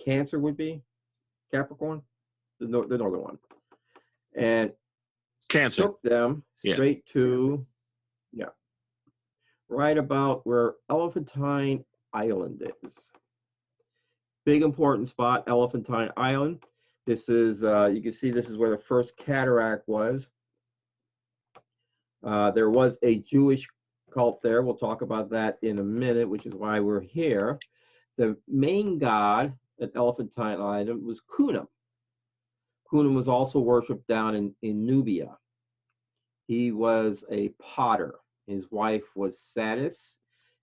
Cancer would be, Capricorn, the northern one, and Cancer took them straight to, right about where Elephantine Island is. Big important spot, Elephantine Island. This is, you can see this is where the first cataract was. There was a Jewish cult there. We'll talk about that in a minute, which is why we're here. The main god at Elephantine Island was Khnum. Khnum was also worshipped down in Nubia. He was a potter. His wife was Satis.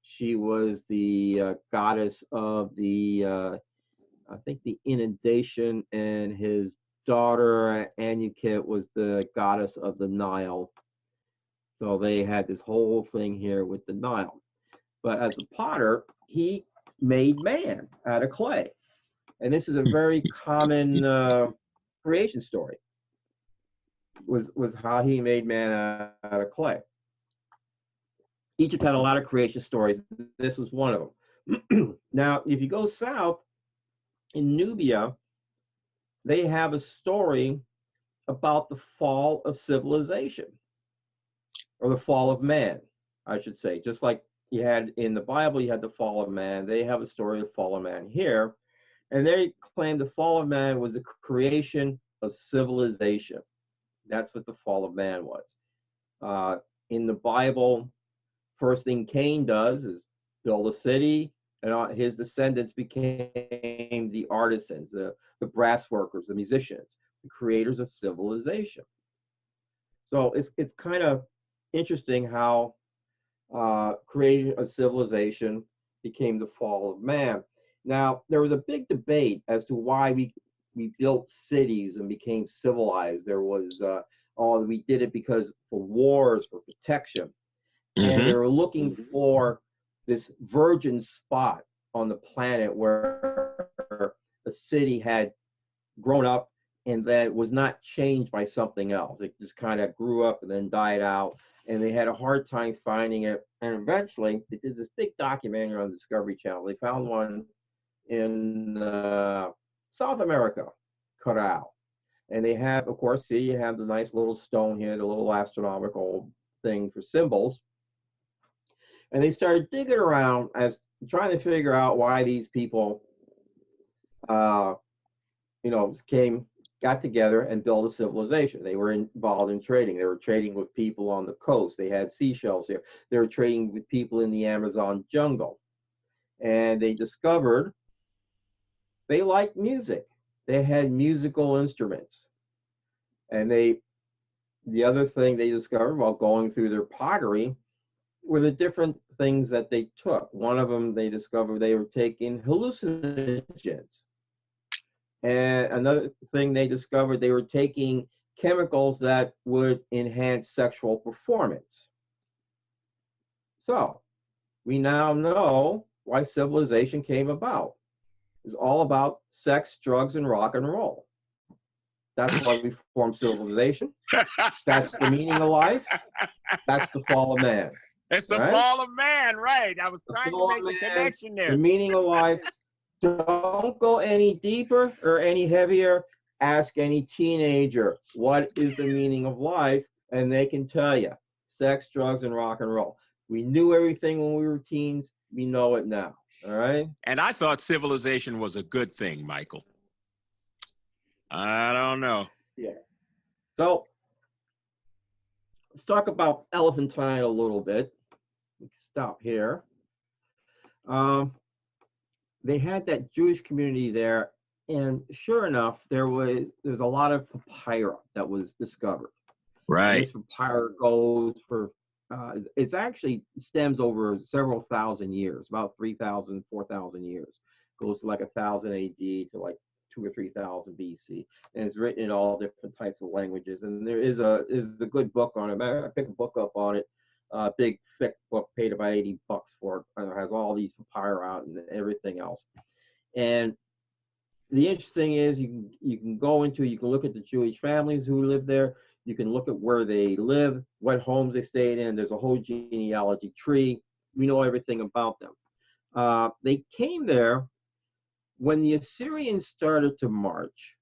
She was the goddess of the, I think, the inundation, and his daughter Anukit was the goddess of the Nile. So they had this whole thing here with the Nile. But as a potter, he made man out of clay. And this is a very common creation story, was how he made man out of clay. Egypt had a lot of creation stories. This was one of them. Now, if you go south in Nubia, they have a story about the fall of civilization, or the fall of man, I should say. Just like you had in the Bible, you had the fall of man. They have a story of the fall of man here. And they claim the fall of man was the creation of civilization. That's what the fall of man was. In the Bible, first thing Cain does is build a city, and his descendants became the artisans, the brass workers, the musicians, the creators of civilization. So it's kind of interesting how creating a civilization became the fall of man. Now, there was a big debate as to why we built cities and became civilized. There was, we did it because for wars, for protection. And they were looking for this virgin spot on the planet where the city had grown up and that was not changed by something else. It just kind of grew up and then died out. And they had a hard time finding it. And eventually, they did this big documentary on the Discovery Channel. They found one in South America, Corral. And they have, of course, see, you have the nice little stone here, the little astronomical thing for symbols. And they started digging around as trying to figure out why these people, got together and built a civilization. They were involved in trading. They were trading with people on the coast. They had seashells here. They were trading with people in the Amazon jungle. And they discovered they liked music. They had musical instruments. And the other thing they discovered while going through their pottery were the different things that they took. One of them, they discovered they were taking hallucinogens. And another thing they discovered, they were taking chemicals that would enhance sexual performance. So we now know why civilization came about. It's all about sex, drugs, and rock and roll. That's why we formed civilization. That's the meaning of life. That's the fall of man. It's the fall of man, right? I was trying to make the connection there. The meaning of life. Don't go any deeper or any heavier. Ask any teenager, what is the meaning of life? And they can tell you. Sex, drugs, and rock and roll. We knew everything when we were teens. We know it now. All right? And I thought civilization was a good thing, Michael. I don't know. Yeah. So let's talk about Elephantine a little bit. Stop here. They had that Jewish community there, and sure enough, there's a lot of papyrus that was discovered. Right. This papyrus goes for it actually stems over several thousand years, about 3,000, 4,000 years. Goes to like 1,000 AD to like 2,000 or 3,000 BC, and it's written in all different types of languages. And there is a good book on it. I picked a book up on it. Big thick book, paid about $80 for it. And it has all these papyrus out and everything else. And the interesting thing is you can look at the Jewish families who live there. You can look at where they live, what homes they stayed in. There's a whole genealogy tree. We know everything about them. They came there when the Assyrians started to march.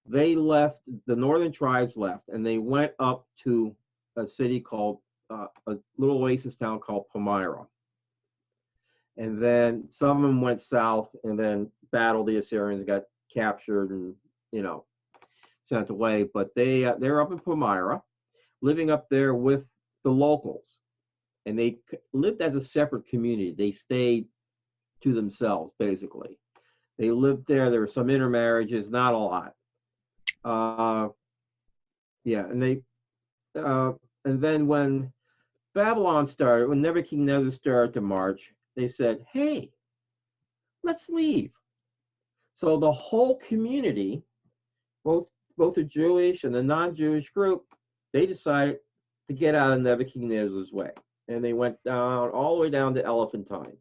They left, the northern tribes left, and they went up to a city called a little oasis town called Palmyra. And then some of them went south and then battled the Assyrians, got captured and, sent away. But they're up in Palmyra, living up there with the locals. And they lived as a separate community. They stayed to themselves, basically. They lived there. There were some intermarriages, not a lot. And then when Babylon started, when Nebuchadnezzar started to march, they said, hey, let's leave. So the whole community, both the Jewish and the non-Jewish group, they decided to get out of Nebuchadnezzar's way. And they went down, all the way down to Elephantine.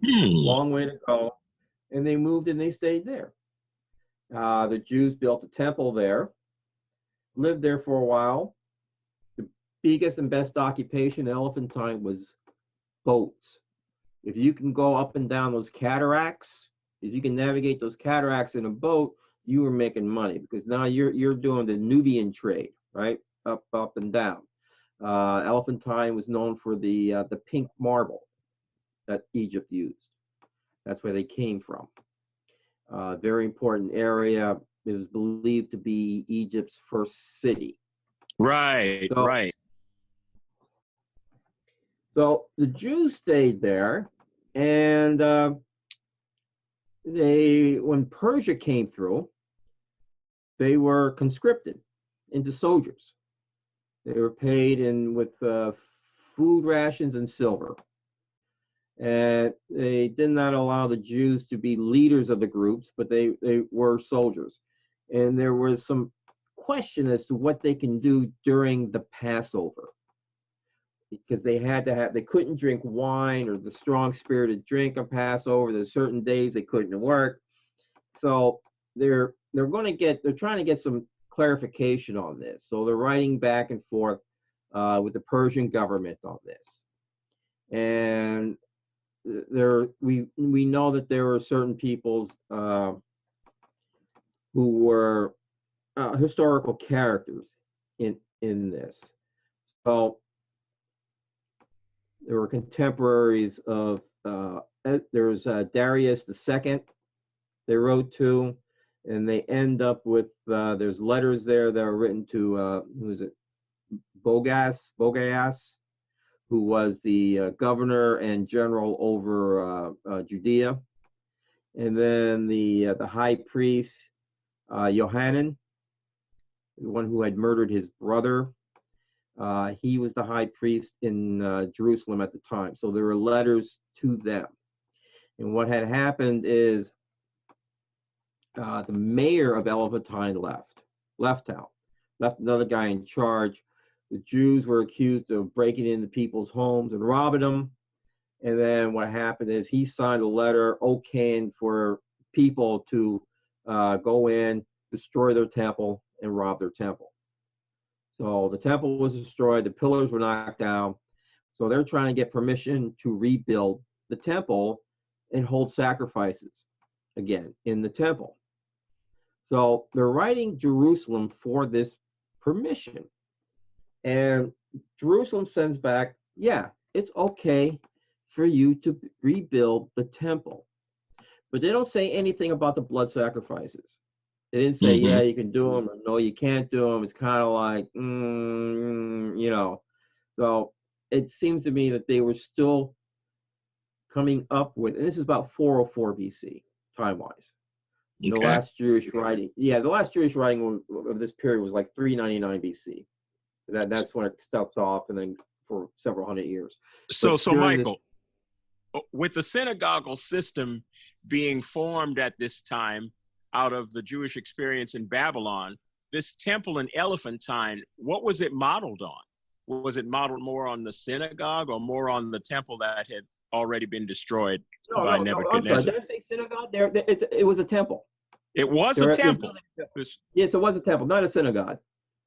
Long way to go. And they moved and they stayed there. The Jews built a temple there, lived there for a while. The biggest and best occupation in Elephantine was boats. If you can go up and down those cataracts, if you can navigate those cataracts in a boat, you were making money, because now you're doing the Nubian trade, right? Up and down. Elephantine was known for the pink marble that Egypt used. That's where they came from. Very important area. It was believed to be Egypt's first city. Right, right. So the Jews stayed there, and when Persia came through, they were conscripted into soldiers. They were paid with food rations and silver. And they did not allow the Jews to be leaders of the groups, but they were soldiers. And there was some question as to what they can do during the Passover, because they couldn't drink wine or the strong spirited drink on Passover. There's certain days they couldn't work. So they're trying to get some clarification on this. So they're writing back and forth with the Persian government on this. And we know that there were certain peoples who were historical characters in this. So there were contemporaries of there was Darius II. They wrote to, and they end up with there's letters there that are written to who is it? Bogaias, who was the governor and general over Judea, and then the high priest Yohanan, the one who had murdered his brother. He was the high priest in Jerusalem at the time. So there were letters to them. And what had happened is the mayor of Elephantine left town, left another guy in charge. The Jews were accused of breaking into people's homes and robbing them. And then what happened is he signed a letter okaying for people to go in, destroy their temple, and rob their temple. So the temple was destroyed, the pillars were knocked down. So they're trying to get permission to rebuild the temple and hold sacrifices again in the temple. So they're writing Jerusalem for this permission. And Jerusalem sends back, yeah, it's okay for you to rebuild the temple. But they don't say anything about the blood sacrifices. They didn't say, yeah, you can do them, or no, you can't do them. It's kind of like, you know. So it seems to me that they were still coming up with, and this is about 404 BC, time-wise. Okay. The last Jewish writing, of this period was like 399 BC. That's when it stops off, and then for several hundred years. So Michael, with the synagogal system being formed at this time out of the Jewish experience in Babylon, this temple in Elephantine, what was it modeled on? Was it modeled more on the synagogue or more on the temple that had already been destroyed by Nebuchadnezzar? I'm sorry, did I say synagogue? It was a temple. It was a temple? Yes, it was a temple, not a synagogue.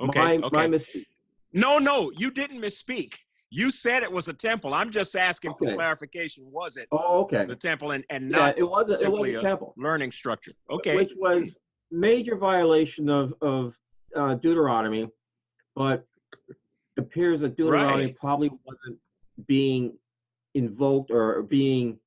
Okay, my misspeak. No, you didn't misspeak. You said it was a temple. I'm just asking for clarification. Was it the temple and not simply a temple learning structure? Okay. Which was major violation of Deuteronomy, but it appears that Deuteronomy probably wasn't being invoked or being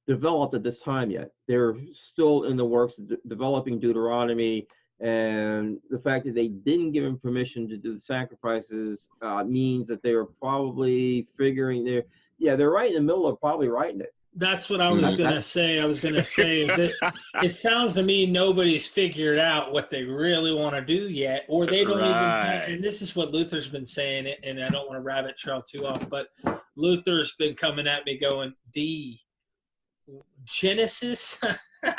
developed at this time yet. They're still in the works of developing Deuteronomy. And the fact that they didn't give him permission to do the sacrifices means that they were probably figuring they're right in the middle of probably writing it. That's what I was gonna say. I was gonna say is it sounds to me nobody's figured out what they really want to do yet, or they don't even. And this is what Luther's been saying, and I don't want to rabbit trail too off, but Luther's been coming at me going, Genesis.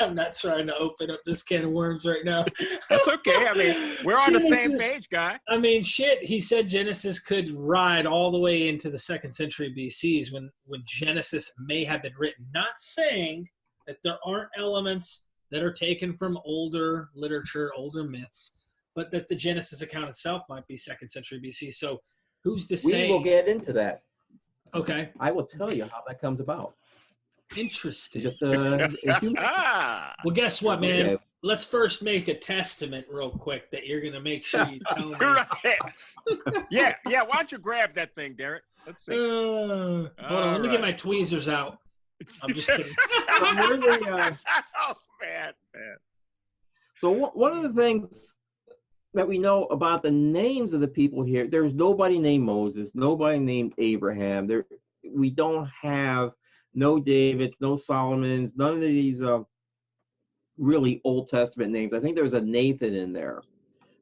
I'm not trying to open up this can of worms right now. That's okay. I mean, we're on the same page, guy. I mean, shit. He said Genesis could ride all the way into the 2nd century BCs when Genesis may have been written. Not saying that there aren't elements that are taken from older literature, older myths, but that the Genesis account itself might be 2nd century BC. So who's to say? We will get into that. Okay. I will tell you how that comes about. Interesting. Just, well, guess what, man? Okay. Let's first make a testament real quick that you're going to make sure you tell me. Right. Yeah. Why don't you grab that thing, Derek? Let's see. Hold on. Let me get my tweezers out. I'm just kidding. Oh, man. So one of the things that we know about the names of the people here, there's nobody named Moses, nobody named Abraham. We don't have no Davids, no Solomons, none of these really Old Testament names. I think there's a Nathan in there,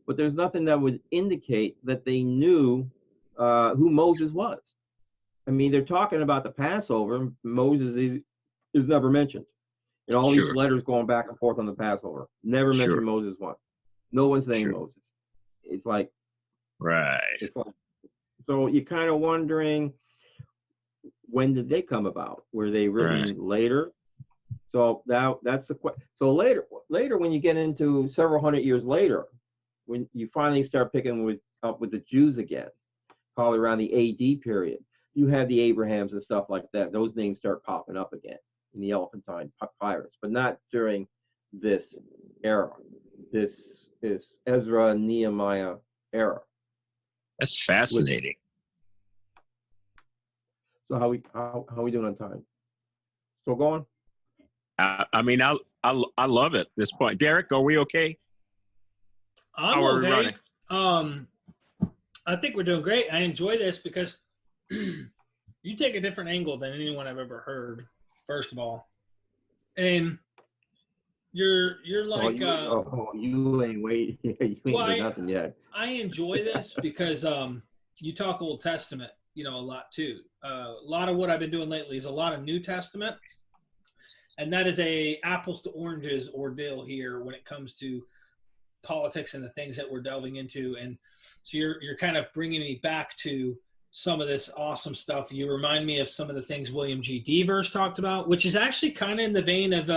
but there's nothing that would indicate that they knew who Moses was. I mean, they're talking about the Passover. Moses is never mentioned. And all these letters going back and forth on the Passover. Never mentioned Moses once. No one's named Moses. It's like, right. It's like, so you're kind of wondering, when did they come about? Were they written later? So that's the question. So later, when you get into several hundred years later, when you finally start picking up with the Jews again, probably around the AD period, you have the Abrahams and stuff like that. Those names start popping up again in the Elephantine papyrus, but not during this era. This is Ezra and Nehemiah era. That's fascinating. So how we doing on time? Still going? I mean, I love it at this point. Derek, are we okay? I'm okay. I think we're doing great. I enjoy this because you take a different angle than anyone I've ever heard, first of all. And you're like you ain't wait. You ain't done nothing yet. I enjoy this because you talk Old Testament, a lot too. A lot of what I've been doing lately is a lot of New Testament, and that is a apples to oranges ordeal here when it comes to politics and the things that we're delving into. And so you're kind of bringing me back to some of this awesome stuff. You remind me of some of the things William G. Devers talked about, which is actually kind of in the vein of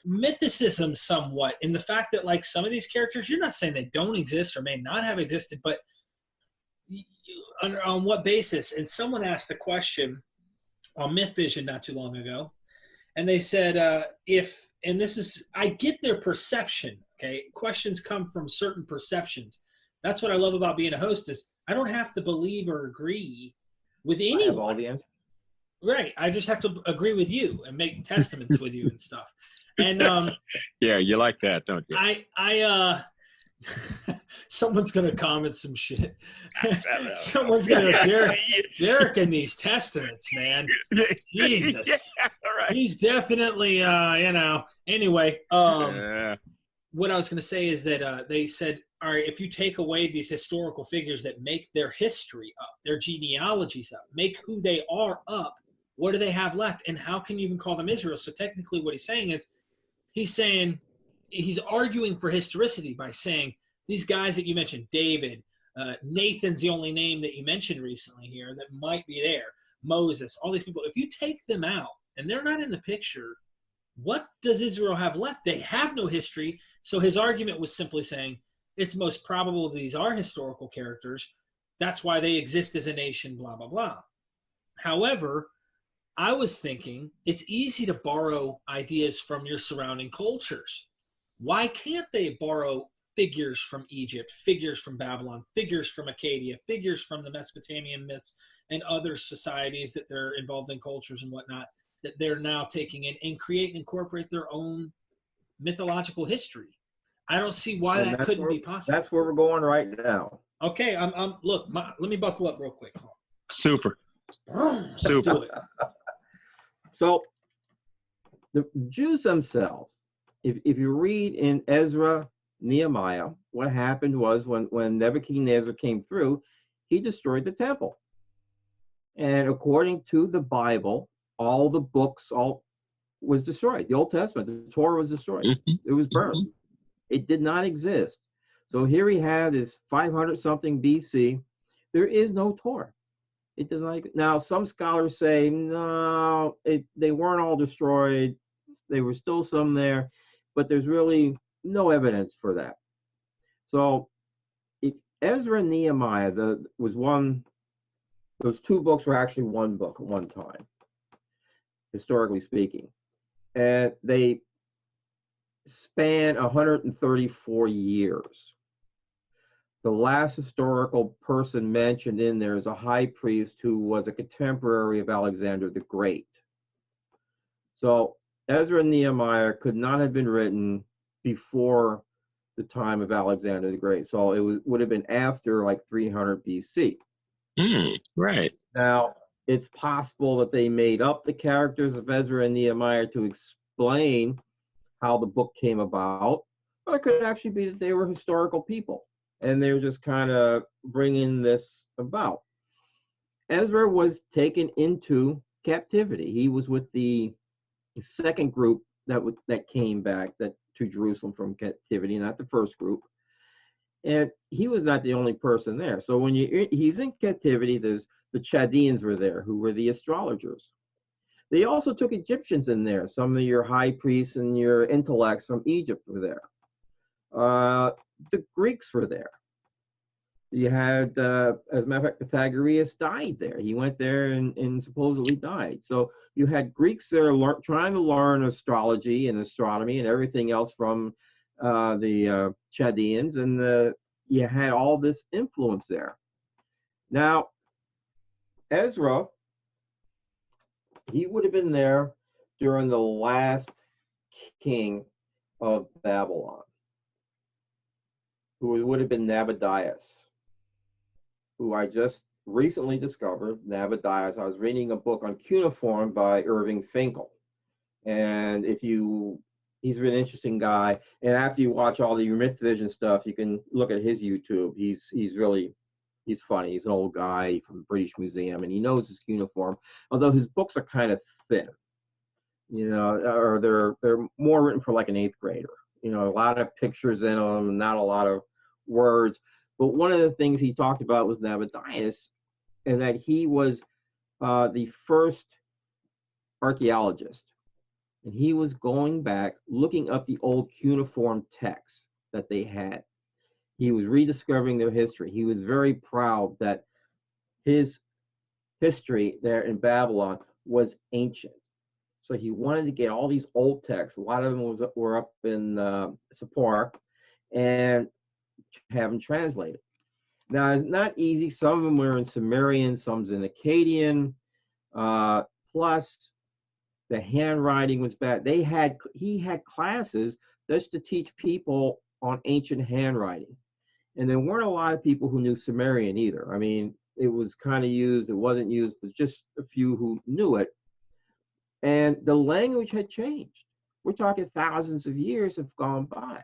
mythicism somewhat, in the fact that like some of these characters, you're not saying they don't exist or may not have existed, but on what basis? And someone asked a question on Myth Vision not too long ago, and they said, I get their perception, okay? Questions come from certain perceptions. That's what I love about being a host is I don't have to believe or agree with anyone. I have all the answers. Right. I just have to agree with you and make testaments with you and stuff. And yeah, you like that, don't you? Someone's gonna comment some shit. Someone's gonna Derek in these testaments, man. Jesus, right. He's definitely Anyway, what I was gonna say is that they said, all right, if you take away these historical figures that make their history up, their genealogies up, make who they are up, what do they have left? And how can you even call them Israel? So technically what he's saying is, he's arguing for historicity by saying these guys that you mentioned, David, Nathan's the only name that you mentioned recently here that might be there, Moses, all these people, if you take them out and they're not in the picture, what does Israel have left? They have no history. So his argument was simply saying it's most probable these are historical characters. That's why they exist as a nation, blah, blah, blah. However, I was thinking it's easy to borrow ideas from your surrounding cultures. Why can't they borrow figures from Egypt, figures from Babylon, figures from Acadia, figures from the Mesopotamian myths and other societies that they're involved in, cultures and whatnot, that they're now taking in and create and incorporate their own mythological history? I don't see why that couldn't be possible. That's where we're going right now. Okay, look, let me buckle up real quick. Super. Let's do it. So the Jews themselves, if you read in Ezra, Nehemiah, what happened was when Nebuchadnezzar came through, he destroyed the temple. And according to the Bible, all the books, all was destroyed. The Old Testament, the Torah was destroyed. It was burned. It did not exist. So here we have this 500 something BC. There is no Torah. It does not. Now, some scholars say, no, they weren't all destroyed. There were still some there, but there's really no evidence for that. So Ezra and Nehemiah, those two books were actually one book at one time, historically speaking. And they span 134 years. The last historical person mentioned in there is a high priest who was a contemporary of Alexander the Great. So Ezra and Nehemiah could not have been written before the time of Alexander the Great. So it would have been after like 300 BC. Right. Now, it's possible that they made up the characters of Ezra and Nehemiah to explain how the book came about, or it could actually be that they were historical people and they were just kind of bringing this about. Ezra was taken into captivity. He was with the second group that came back to Jerusalem from captivity, not the first group. And he was not the only person there. So when he's in captivity, there's the Chaldeans were there, who were the astrologers. They also took Egyptians in there. Some of your high priests and your intellects from Egypt were there. The Greeks were there. You had, as a matter of fact, Pythagoras died there. He went there and supposedly died. So you had Greeks there trying to learn astrology and astronomy and everything else from the Chaldeans, and you had all this influence there. Now, Ezra, he would have been there during the last king of Babylon, who would have been Nabonidus, who I just recently discovered. Nabonidus, I was reading a book on cuneiform by Irving Finkel, and he's an interesting guy. And after you watch all the Myth Vision stuff, you can look at his YouTube. He's funny. He's an old guy from the British Museum, and he knows his cuneiform, although his books are kind of thin, or they're more written for like an 8th grader. A lot of pictures in them, not a lot of words. But one of the things he talked about was Nabonidus, and that he was the first archaeologist. And he was going back, looking up the old cuneiform texts that they had. He was rediscovering their history. He was very proud that his history there in Babylon was ancient. So he wanted to get all these old texts. A lot of them were up in Sapor, and have them translated. Now, it's not easy. Some of them were in Sumerian, some's in Akkadian. Plus, the handwriting was bad. He had classes just to teach people on ancient handwriting. And there weren't a lot of people who knew Sumerian either. I mean, it was kind of used, it wasn't used, but just a few who knew it. And the language had changed. We're talking thousands of years have gone by.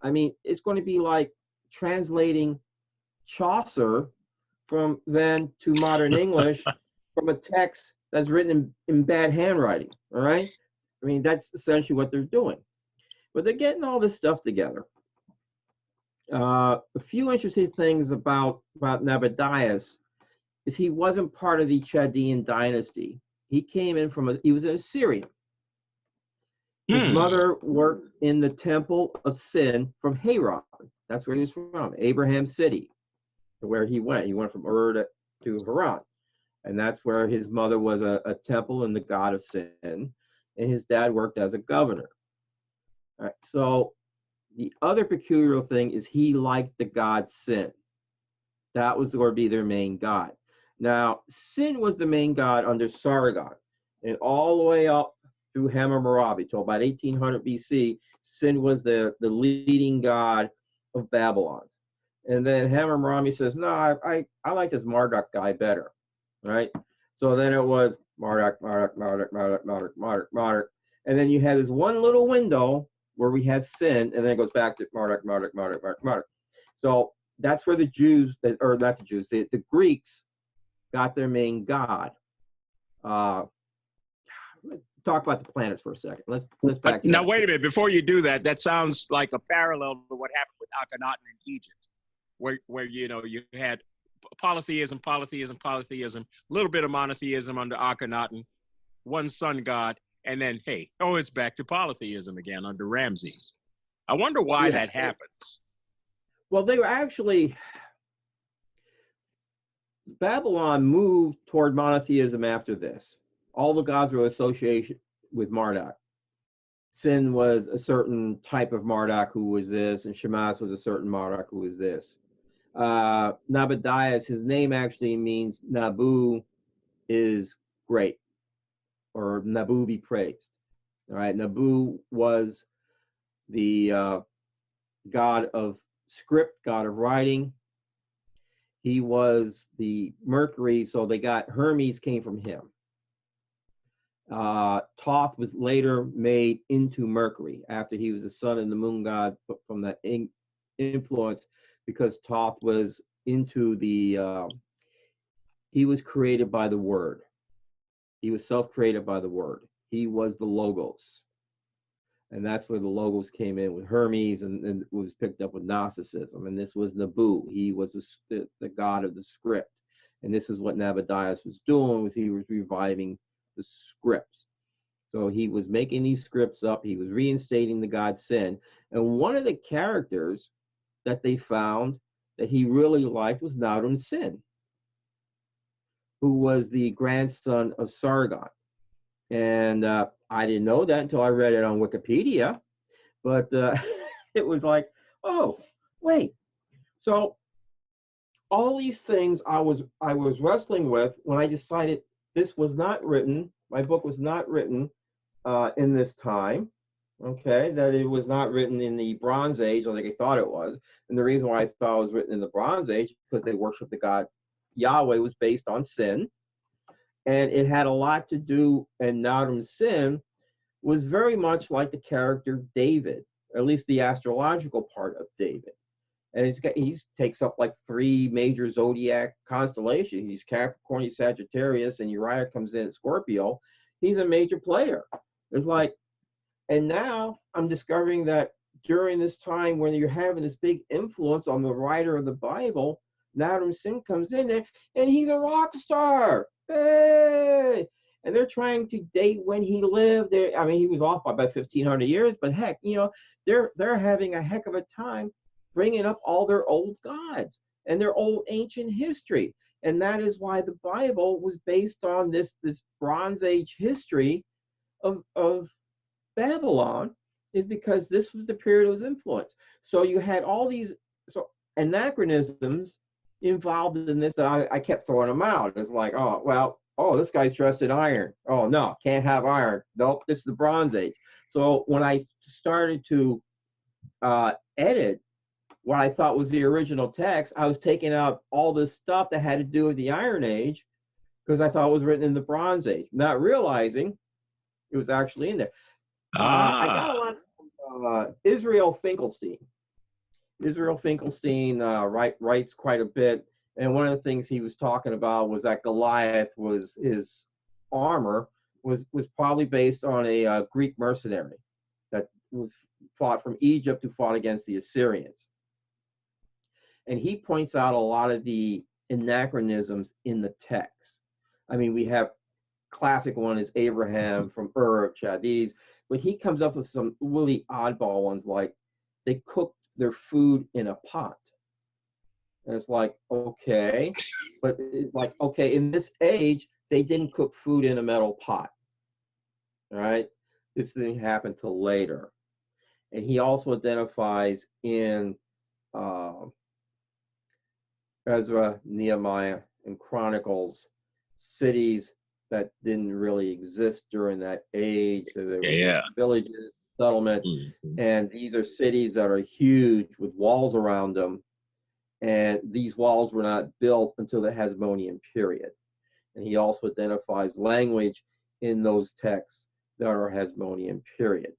I mean, it's going to be like translating Chaucer from then to modern English from a text that's written in bad handwriting, all right? I mean, that's essentially what they're doing. But they're getting all this stuff together. A few interesting things about Nabonidus is he wasn't part of the Chaldean dynasty. He came in he was an Assyrian. His mother worked in the temple of Sin from Haran. That's where he was from, Abraham's city, where he went. He went from Ur to Haran. And that's where his mother was a temple and the god of Sin. And his dad worked as a governor. All right, so the other peculiar thing is he liked the god Sin. That was going to be their main god. Now, Sin was the main god under Sargon. And all the way up through Hammurabi till about 1800 BC, Sin was the leading god of Babylon. And then Hammurabi says, no, I like this Marduk guy better, right? So then it was Marduk. And then you had this one little window where we had sin, and then it goes back to Marduk, Marduk, Marduk, Marduk, Marduk. So that's where the Jews, or not the Jews, the Greeks got their main god. Let's talk about the planets for a second. Let's back now up. wait a minute. Before you do that, that sounds like a parallel to what happened with Akhenaten in Egypt, where you know you had polytheism, a little bit of monotheism under Akhenaten, one sun god, and then hey, it's back to polytheism again under Ramses. I wonder why that happens. Well, they were actually, Babylon moved toward monotheism after this. All the gods were associated with Marduk. Sin was a certain type of Marduk who was this, and Shamash was a certain Marduk who was this. Nabonidus, his name actually means Nabu is great, or Nabu be praised. All right, Nabu was the god of script, god of writing. He was the Mercury, so they got Hermes came from him. Thoth was later made into Mercury after he was the sun and the moon god, but from that influence, because Thoth was into the, he was created by the word. He was self-created by the word. He was the Logos. And that's where the Logos came in with Hermes, and it was picked up with Gnosticism. And this was Nabu. He was the god of the script. And this is what Nabonidus was doing, he was reviving the scripts. So he was making these scripts up. He was reinstating the god Sin. And one of the characters that they found that he really liked was Naram Sin, who was the grandson of Sargon. And I didn't know that until I read it on Wikipedia, but it was like, oh, wait. So all these things I was wrestling with when I decided this was not written, my book was not written in this time, okay, that it was not written in the Bronze Age like I thought it was. And the reason why I thought it was written in the Bronze Age, because they worshiped the god Yahweh, was based on sin. And it had a lot to do, and Naram Sin was very much like the character David, or at least the astrological part of David. And he takes up like 3 major zodiac constellations. He's Capricorn, he's Sagittarius, and Uriah comes in at Scorpio. He's a major player. It's like, and now I'm discovering that during this time when you're having this big influence on the writer of the Bible, Naram Sin comes in there, and he's a rock star. Hey! And they're trying to date when he lived there. I mean, he was off by about 1,500 years, but heck, you know, they're having a heck of a time bringing up all their old gods and their old ancient history. And that is why the Bible was based on this Bronze Age history of Babylon, is because this was the period of his influence. So you had all these anachronisms involved in this that I kept throwing them out. It's like, this guy's dressed in iron. Oh, no, can't have iron. Nope, this is the Bronze Age. So when I started to edit what I thought was the original text, I was taking out all this stuff that had to do with the Iron Age because I thought it was written in the Bronze Age, not realizing it was actually in there. I got a lot from Israel Finkelstein. Israel Finkelstein writes quite a bit, and one of the things he was talking about was that Goliath was his armor was probably based on a Greek mercenary that was fought from Egypt who fought against the Assyrians. And he points out a lot of the anachronisms in the text. I mean, we have classic one is Abraham from Ur of Chaldees, but he comes up with some really oddball ones, like they cooked their food in a pot. And it's like, okay, but it's like, okay, in this age, they didn't cook food in a metal pot. All right, this didn't happen till later. And he also identifies in Ezra, Nehemiah, and Chronicles cities that didn't really exist during that age. So there were villages, settlements, and these are cities that are huge with walls around them. And these walls were not built until the Hasmonean period. And he also identifies language in those texts that are Hasmonean period.